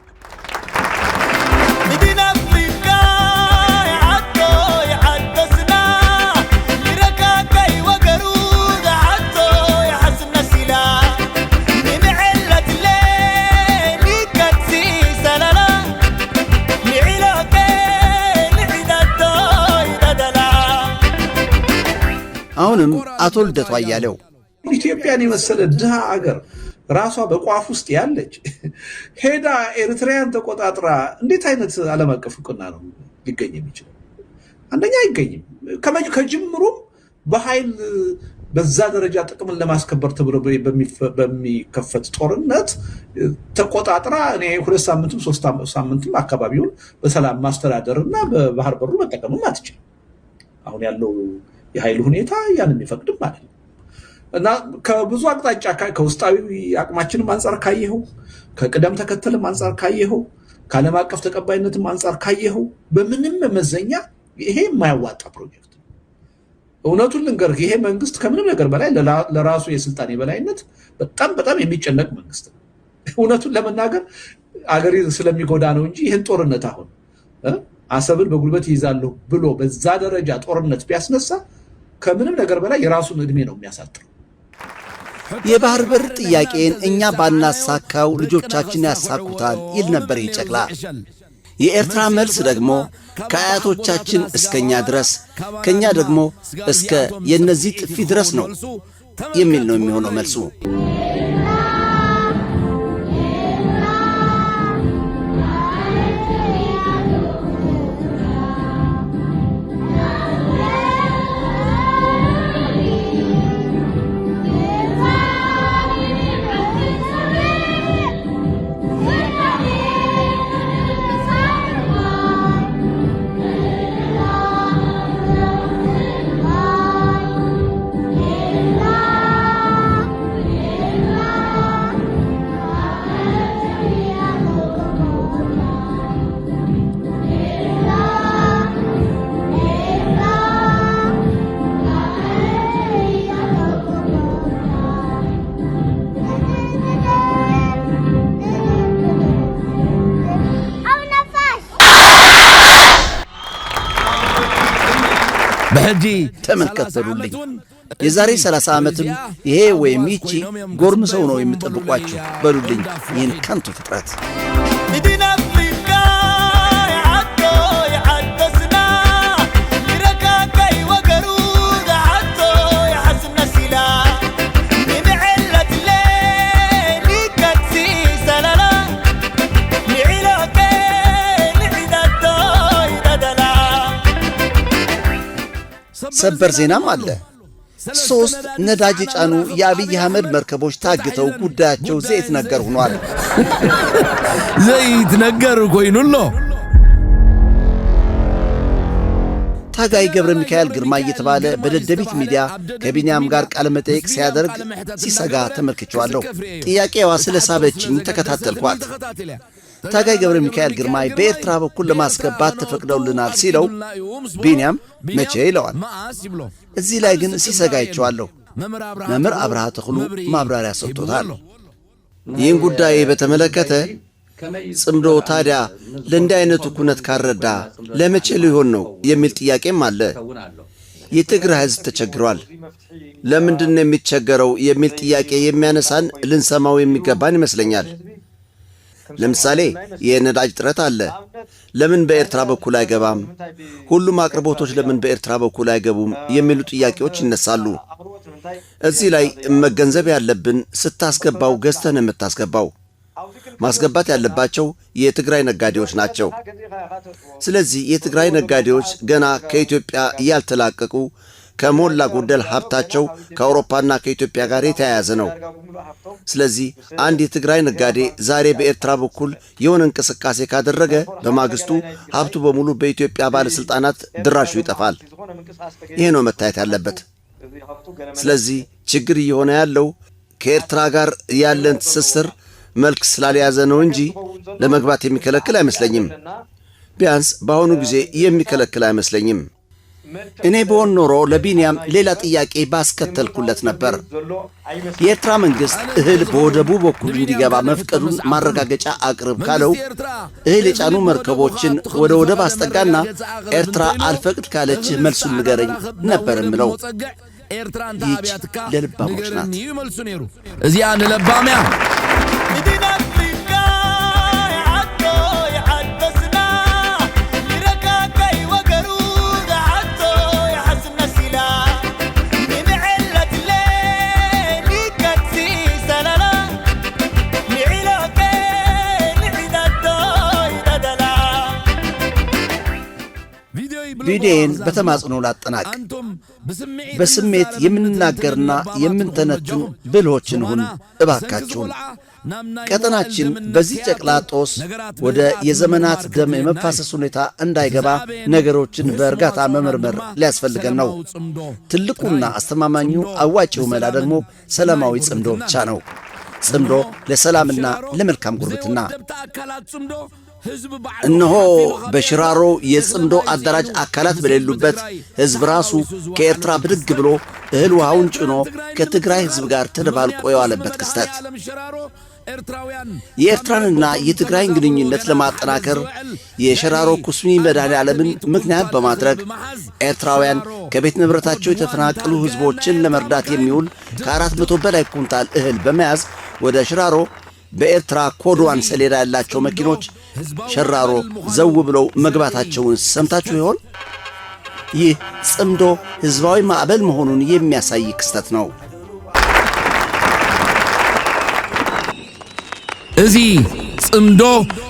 አሁንም አቶ ልደቱ አያሌው ኢትዮጵያን የመሰለ ድሃ አገር ራሷ በቋፍ ውስጥ ያለች ሄዳ ኤርትራያን ተቆጣጥራ እንዴት አይነት ዓለም አቀፍ ዕውቅና ነው ሊገኝ የሚችለው? አንደኛ አይገኝም። ከጅምሩም በኃይል በዛ ደረጃ ጥቅምን ለማስከበር ተብሎ በሚከፈት ጦርነት ተቆጣጥራ እኔ 2 ሳምንትም 3 ሳምንትም አካባቢውን በሰላም ማስተዳደርና በባህር በሩ መጠቀምም አትችልም። አሁን ያለው የኃይል ሁኔታ ያንን ይፈቅድም ማለት ነው። እና ከብዙ አቅጣጫ ከውስጣዊ አቅማችንም አንፃር ካየኸው፣ ከቅደም ተከተልም አንፃር ካየኸው፣ ከዓለም አቀፍ ተቀባይነትም አንፃር ካየኸው በምንም መመዘኛ ይሄ የማያዋጣ ፕሮጀክት ነው። እውነቱን ልንገርህ፣ ይሄ መንግስት ከምንም ነገር በላይ ለራሱ የስልጣን የበላይነት በጣም የሚጨነቅ መንግስት ነው። እውነቱን ለመናገር አገሬ ስለሚጎዳ ነው እንጂ ይህን ጦርነት አሁን አሰብን በጉልበት ይይዛለሁ ብሎ በዛ ደረጃ ጦርነት ቢያስነሳ ከምንም ነገር በላይ የራሱን እድሜ ነው የሚያሳጥረው። የባህር በር ጥያቄን እኛ ባናሳካው ልጆቻችን ያሳኩታል ይል ነበር ይጨቅላ። የኤርትራ መልስ ደግሞ ከአያቶቻችን እስከኛ ድረስ ከኛ ደግሞ እስከ የነዚህ ጥፊ ድረስ ነው የሚል ነው የሚሆነው መልሱ። በሕጂ ተመልከቱልኝ የዛሬ 30 ዓመትም ይሄ ወይም ይቺ ጎርምሰው ነው የሚጠብቋችሁ በሉልኝ ይህን ከንቱ ፍጥረት። ሰበር ዜናም አለ። 3 ነዳጅ የጫኑ የአብይ አህመድ መርከቦች ታግተው ጉዳያቸው ዘይት ነገር ሆኗል። ዘይት ነገር ኮይኑሎ ታጋይ ገብረ ሚካኤል ግርማ እየተባለ በደደቢት ሚዲያ ከቢንያም ጋር ቃለ መጠይቅ ሲያደርግ ሲሰጋ ተመልክቼዋለሁ። ጥያቄዋ ስለሳበችኝ ተከታተልኳት። ታጋይ ገብረ ሚካኤል ግርማይ በኤርትራ በኩል ለማስገባት ተፈቅደውልናል ሲለው ቢንያም መቼ ይለዋል። እዚህ ላይ ግን ሲሰጋ አይቼዋለሁ። መምህር አብርሃ ተክሉ ማብራሪያ ሰጥቶታል። ይህን ጉዳይ በተመለከተ ጽምዶ ታዲያ ለእንዲህ አይነቱ ኩነት ካረዳ ለመቼ ሊሆን ነው የሚል ጥያቄም አለ። የትግራይ ሕዝብ ተቸግሯል። ለምንድን ነው የሚቸገረው የሚል ጥያቄ የሚያነሳን ልንሰማው የሚገባን ይመስለኛል። ለምሳሌ የነዳጅ ጥረት አለ። ለምን በኤርትራ በኩል አይገባም? ሁሉም አቅርቦቶች ለምን በኤርትራ በኩል አይገቡም? የሚሉ ጥያቄዎች ይነሳሉ። እዚህ ላይ መገንዘብ ያለብን ስታስገባው ገዝተን የምታስገባው ማስገባት ያለባቸው የትግራይ ነጋዴዎች ናቸው። ስለዚህ የትግራይ ነጋዴዎች ገና ከኢትዮጵያ ያልተላቀቁ ከሞላ ጎደል ሀብታቸው ከአውሮፓና ከኢትዮጵያ ጋር የተያያዘ ነው። ስለዚህ አንድ የትግራይ ነጋዴ ዛሬ በኤርትራ በኩል የሆነ እንቅስቃሴ ካደረገ በማግስቱ ሀብቱ በሙሉ በኢትዮጵያ ባለስልጣናት ድራሹ ይጠፋል። ይሄ ነው መታየት ያለበት። ስለዚህ ችግር እየሆነ ያለው ከኤርትራ ጋር ያለን ትስስር መልክ ስላልያዘ ነው እንጂ ለመግባት የሚከለክል አይመስለኝም። ቢያንስ በአሁኑ ጊዜ የሚከለክል አይመስለኝም። እኔ በሆን ኖሮ ለቢንያም ሌላ ጥያቄ ባስከተልኩለት ነበር። የኤርትራ መንግስት እህል በወደቡ በኩል እንዲገባ መፍቀዱን ማረጋገጫ አቅርብ ካለው እህል የጫኑ መርከቦችን ወደ ወደብ አስጠጋና ኤርትራ አልፈቅድ ካለች መልሱን ንገረኝ ነበር ምለው። ይህች ለልባሞች ናት። እዚያ ንለባምያ ቪዲዮን በተማጽኖ ላጠናቅ። በስሜት የምንናገርና የምንተነትን ብልሆችን ሁን እባካችሁን። ቀጠናችን በዚህ ጨቅላ ጦስ ወደ የዘመናት ደም የመፋሰስ ሁኔታ እንዳይገባ ነገሮችን በእርጋታ መመርመር ሊያስፈልገን ነው። ትልቁና አስተማማኙ አዋጭው መላ ደግሞ ሰላማዊ ጽምዶ ብቻ ነው። ጽምዶ ለሰላምና ለመልካም ጉርብትና። እነሆ በሽራሮ የጽምዶ አደራጅ አካላት በሌሉበት ሕዝብ ራሱ ከኤርትራ ብድግ ብሎ እህል ውሃውን ጭኖ ከትግራይ ሕዝብ ጋር ተደባልቆ የዋለበት ክስተት የኤርትራንና የትግራይን ግንኙነት ለማጠናከር የሽራሮ ኩስሚ መድኃኔዓለምን ምክንያት በማድረግ ኤርትራውያን ከቤት ንብረታቸው የተፈናቀሉ ሕዝቦችን ለመርዳት የሚውል ከ400 በላይ ኩንታል እህል በመያዝ ወደ ሽራሮ በኤርትራ ኮድዋን ሰሌዳ ያላቸው መኪኖች ሸራሮ ዘው ብለው መግባታቸውን ሰምታችሁ ይሆን? ይህ ጽምዶ ሕዝባዊ ማዕበል መሆኑን የሚያሳይ ክስተት ነው። እዚ ጽምዶ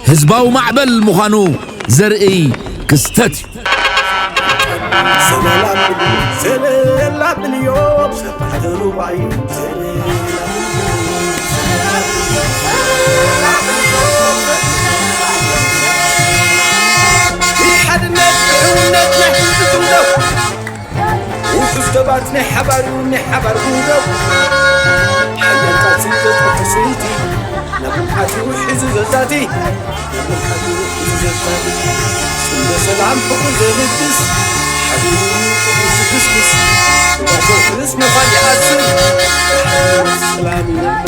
ሕዝባዊ ማዕበል ምዃኑ ዘርኢ ክስተት وفستباتني حباروني حباروني حيالك سيدة وحسيتي نبحثي وحزو زاتي نبحثي وحزو زاتي سنة سلام فوق زلدس حبيبي فوق زكسكس وعطو فلس مفاني أسر سلامي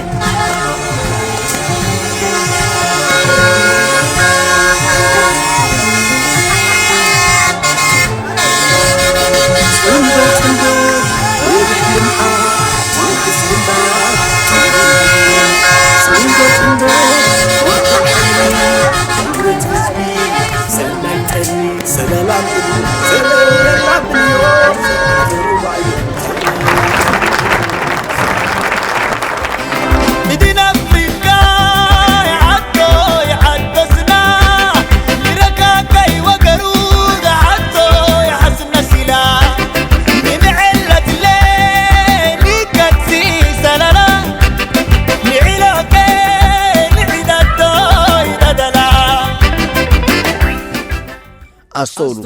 አስተውሉ።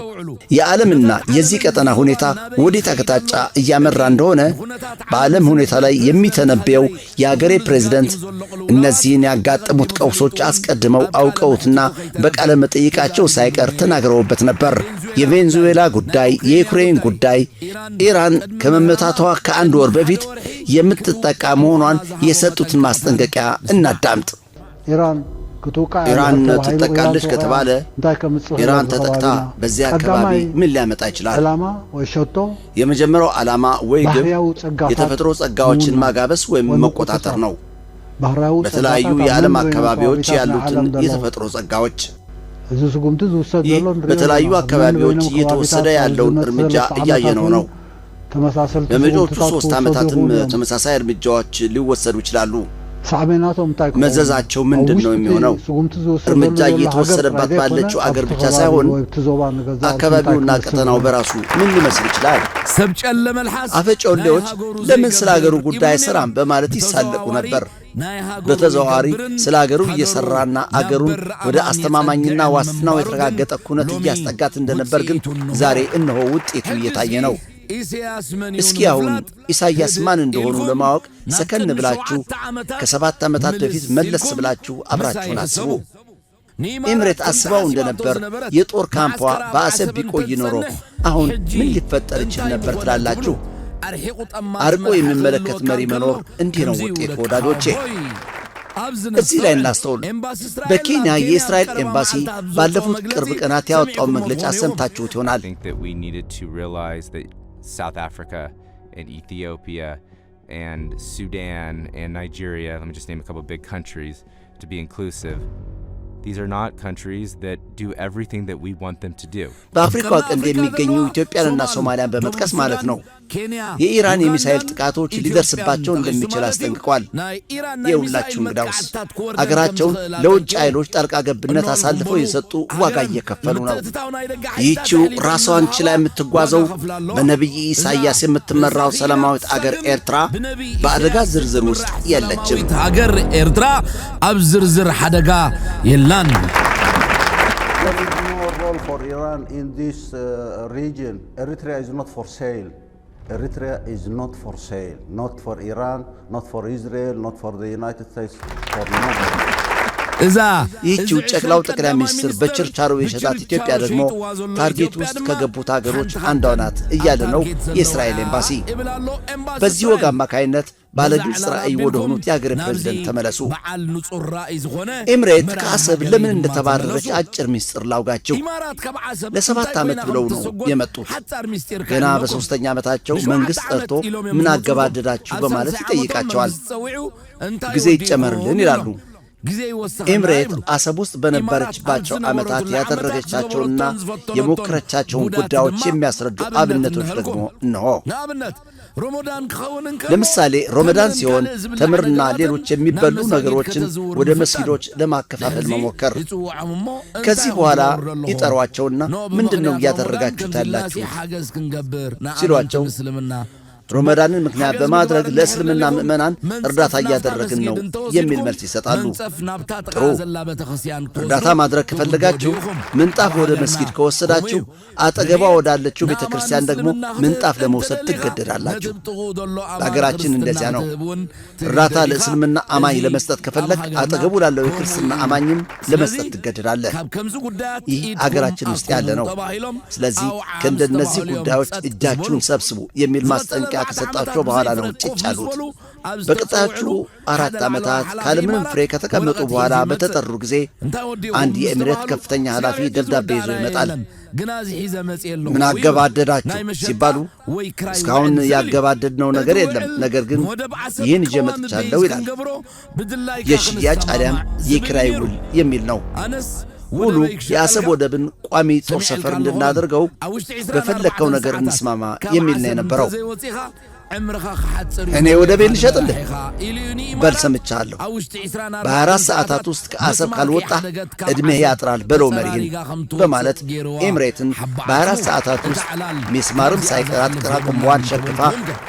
የዓለምና የዚህ ቀጠና ሁኔታ ወዴት አቅጣጫ እያመራ እንደሆነ በዓለም ሁኔታ ላይ የሚተነበየው የአገሬ ፕሬዝደንት እነዚህን ያጋጠሙት ቀውሶች አስቀድመው አውቀውትና በቃለ መጠይቃቸው ሳይቀር ተናግረውበት ነበር። የቬንዙዌላ ጉዳይ፣ የዩክሬን ጉዳይ፣ ኢራን ከመመታቷ ከአንድ ወር በፊት የምትጠቃ መሆኗን የሰጡትን ማስጠንቀቂያ እናዳምጥ። ኢራን ትጠቃለች ከተባለ ኢራን ተጠቅታ በዚያ አካባቢ ምን ሊያመጣ ይችላል? የመጀመሪያው ዓላማ ወይ ግብ የተፈጥሮ ጸጋዎችን ማጋበስ ወይም መቆጣጠር ነው። በተለያዩ የዓለም አካባቢዎች ያሉትን የተፈጥሮ ጸጋዎች ይህ በተለያዩ አካባቢዎች እየተወሰደ ያለውን እርምጃ እያየነው ነው። በመጪዎቹ 3 ዓመታትም ተመሳሳይ እርምጃዎች ሊወሰዱ ይችላሉ። መዘዛቸው ምንድን ነው የሚሆነው? እርምጃ እየተወሰደባት ባለችው አገር ብቻ ሳይሆን አካባቢውና ቀጠናው በራሱ ምን ሊመስል ይችላል? አፈጮሌዎች ለምን ስለ አገሩ ጉዳይ ሰራም በማለት ይሳለቁ ነበር። በተዘዋዋሪ ስለ አገሩ እየሰራና አገሩን ወደ አስተማማኝና ዋስትናው የተረጋገጠ ኩነት እያስጠጋት እንደነበር ግን ዛሬ እነሆ ውጤቱ እየታየ ነው። እስኪ አሁን ኢሳያስ ማን እንደሆኑ ለማወቅ ሰከን ብላችሁ ከ7 ዓመታት በፊት መለስ ብላችሁ አብራችሁን አስቡ። ኤምሬት አስባው እንደነበር የጦር ካምፓ በአሰብ ቢቆይ ኖሮ አሁን ምን ሊፈጠር ይችል ነበር ትላላችሁ? አርቆ የሚመለከት መሪ መኖር እንዲህ ነው ውጤቱ ወዳጆቼ። እዚህ ላይ እናስተውል። በኬንያ የእስራኤል ኤምባሲ ባለፉት ቅርብ ቀናት ያወጣውን መግለጫ ሰምታችሁት ይሆናል። South Africa and Ethiopia and Sudan and Nigeria, let me just name a couple of big countries to be inclusive. These are not countries that do everything that we want them to do. በአፍሪካ ቀንድ የሚገኙ ኢትዮጵያንና ሶማሊያን በመጥቀስ ማለት ነው የኢራን የሚሳኤል ጥቃቶች ሊደርስባቸው እንደሚችል አስጠንቅቋል። የሁላችሁ እንግዳውስ አገራቸውን ለውጭ ኃይሎች ጣልቃ ገብነት አሳልፈው የሰጡ ዋጋ እየከፈሉ ነው። ይህቺው ራሷን ችላ የምትጓዘው በነቢይ ኢሳያስ የምትመራው ሰላማዊት አገር ኤርትራ በአደጋ ዝርዝር ውስጥ የለችም። አገር ኤርትራ አብ ዝርዝር አደጋ የላን። For Iran in this region, Eritrea is not for sale. Eritrea is not for sale. Not for Iran, not for Israel, not for the United States, for nobody. ይህቺው ጨቅላው ጠቅላይ ሚኒስትር በችርቻሮ የሸጣት ኢትዮጵያ ደግሞ ታርጌት ውስጥ ከገቡት ሀገሮች አንዷ ናት እያለ ነው የእስራኤል ኤምባሲ። በዚህ ወግ አማካይነት ባለግልጽ ራእይ ወደ ሆኑት የአገር ፕሬዝደንት ተመለሱ። ኤምሬት ከአሰብ ለምን እንደተባረረች አጭር ሚስጥር ላውጋችሁ። ለ7 ዓመት ብለው ነው የመጡት። ገና በ3ኛ ዓመታቸው መንግሥት ጠርቶ ምን አገባደዳችሁ በማለት ይጠይቃቸዋል። ጊዜ ይጨመርልን ይላሉ። ኤምሬት አሰብ ውስጥ በነበረችባቸው ዓመታት ያደረገቻቸውና የሞከረቻቸውን ጉዳዮች የሚያስረዱ አብነቶች ደግሞ እነሆ። ለምሳሌ ሮመዳን ሲሆን ተምርና ሌሎች የሚበሉ ነገሮችን ወደ መስጊዶች ለማከፋፈል መሞከር። ከዚህ በኋላ ይጠሯቸውና ምንድነው እያደረጋችሁት ያላችሁ ሲሏቸው ሮመዳንን ምክንያት በማድረግ ለእስልምና ምዕመናን እርዳታ እያደረግን ነው የሚል መልስ ይሰጣሉ። ጥሩ፣ እርዳታ ማድረግ ከፈለጋችሁ ምንጣፍ ወደ መስጊድ ከወሰዳችሁ አጠገቧ ወዳለችው ቤተ ክርስቲያን ደግሞ ምንጣፍ ለመውሰድ ትገደዳላችሁ። በአገራችን እንደዚያ ነው። እርዳታ ለእስልምና አማኝ ለመስጠት ከፈለግ አጠገቡ ላለው የክርስትና አማኝም ለመስጠት ትገደዳለህ። ይህ አገራችን ውስጥ ያለ ነው። ስለዚህ ከእንደነዚህ ጉዳዮች እጃችሁን ሰብስቡ የሚል ማስጠንቀቂያ ከሰጣቸው በኋላ ነው ጭጭ ያሉት። በቀጣዮቹ 4 ዓመታት ካለምንም ፍሬ ከተቀመጡ በኋላ በተጠሩ ጊዜ አንድ የኤምሬት ከፍተኛ ኃላፊ ደብዳቤ ይዞ ይመጣል። ምን አገባደዳችሁ ሲባሉ እስካሁን ያገባደድነው ነገር የለም፣ ነገር ግን ይህን ይዤ መጥቻለሁ ይላል። የሽያጭ አሊያም የኪራይ ውል የሚል ነው። ውሉ የአሰብ ወደብን ቋሚ ጦር ሰፈር እንድናደርገው በፈለግከው ነገር እንስማማ የሚል ነው የነበረው። እኔ ወደቤን ልሸጥልህ በል ሰምቻለሁ። በ24 ሰዓታት ውስጥ ከአሰብ ካልወጣ ዕድሜህ ያጥራል በለው መሪህን በማለት ኤምሬትን በ24 ሰዓታት ውስጥ ሚስማርም ሳይቀር አጠራቅሟን ሸክፋ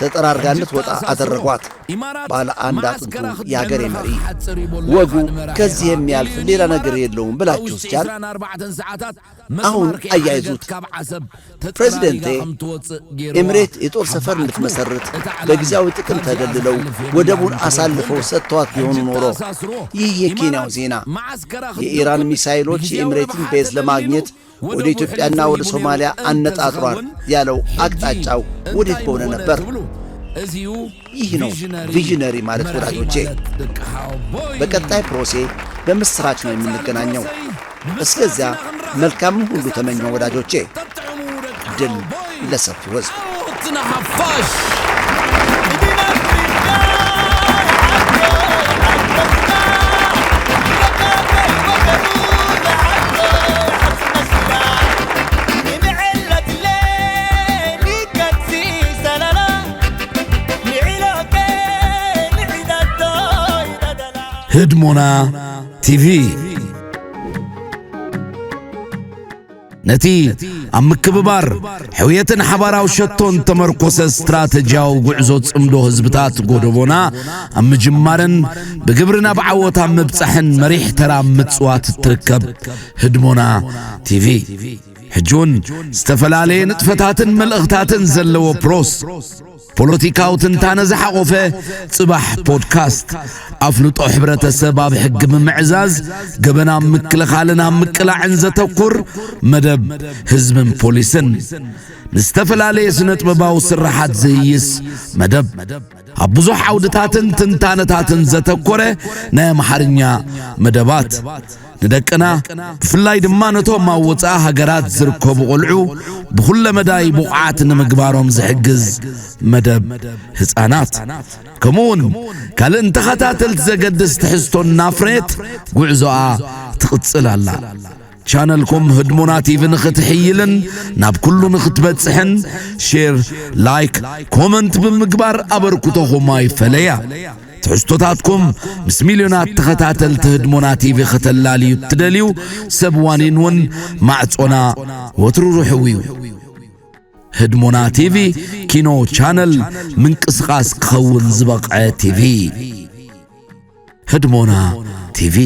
ተጠራርጋ እንድትወጣ አደረጓት። ባለ አንድ አጥንቱ የአገሬ መሪ ወጉ ከዚህ የሚያልፍ ሌላ ነገር የለውም ብላችሁ ስቻል አሁን አያይዙት። ፕሬዚደንቴ ኤምሬት የጦር ሰፈር እንድትመሰርት በጊዜያዊ ጥቅም ተደልለው ወደቡን አሳልፈው ሰጥተዋት ቢሆኑ ኖሮ ይህ የኬንያው ዜና የኢራን ሚሳይሎች የኤምሬትን ቤዝ ለማግኘት ወደ ኢትዮጵያና ወደ ሶማሊያ አነጣጥሯል ያለው አቅጣጫው ወዴት በሆነ ነበር? ይህ ነው ቪዥነሪ ማለት ወዳጆቼ። በቀጣይ ፕሮሴ በምስራች ነው የምንገናኘው። እስከዚያ መልካምን ሁሉ ተመኘው ወዳጆቼ። ድል ለሰፊው ሕዝብ። ህድሞና ቲቪ ነቲ ኣብ ምክብባር ሕውየትን ሓባራዊ ሸቶን ተመርኮሰ ስትራቴጂያዊ ጉዕዞ ጽምዶ ህዝብታት ጎደቦና ኣብ ምጅማርን ብግብርና ብዓወታ ምብጻሕን መሪሕ ተራ ምጽዋት ትርከብ ህድሞና ቲቪ ሕጁን ዝተፈላለየ ንጥፈታትን መልእኽታትን ዘለዎ ፕሮስ ፖለቲካዊ ትንታነ ዝሓቆፈ ጽባሕ ፖድካስት ኣፍልጦ ሕብረተሰብ ኣብ ሕጊ ምምዕዛዝ ገበና ምክልኻልን ኣብ ምቅላዕን ዘተኩር መደብ ህዝብን ፖሊስን ንዝተፈላለየ ስነ ጥበባዊ ስራሓት ዝህይስ መደብ ኣብ ብዙሕ ዓውድታትን ትንታነታትን ዘተኮረ ናይ ኣምሓርኛ መደባት ንደቅና ብፍላይ ድማ ነቶም ኣብ ወፃኢ ሃገራት ዝርከቡ ቆልዑ ብኹለ መዳይ ብቕዓት ንምግባሮም ዝሕግዝ መደብ ህፃናት ከምኡውን ካልእ ተኸታተልቲ ዘገድስ ትሕዝቶን ናፍሬት ጉዕዞኣ ትቕጽል ኣላ። ቻነልኩም ህድሞና ቲቪ ንኽትሕይልን ናብ ኩሉ ንኽትበጽሕን ሼር፣ ላይክ፣ ኮመንት ብምግባር ኣበርክቶኹም ኣይፈለያ። ትሕዝቶታትኩም ምስ ሚልዮናት ተኸታተልቲ ህድሞና ቲቪ ኽተላልዩ ትደልዩ ሰብ ዋኒንውን ማዕጾና ወትሩ ርሕው እዩ። ህድሞና ቲቪ ኪኖ ቻነል ምንቅስቓስ ክኸውን ዝበቕዐ ቲቪ ህድሞና ቲቪ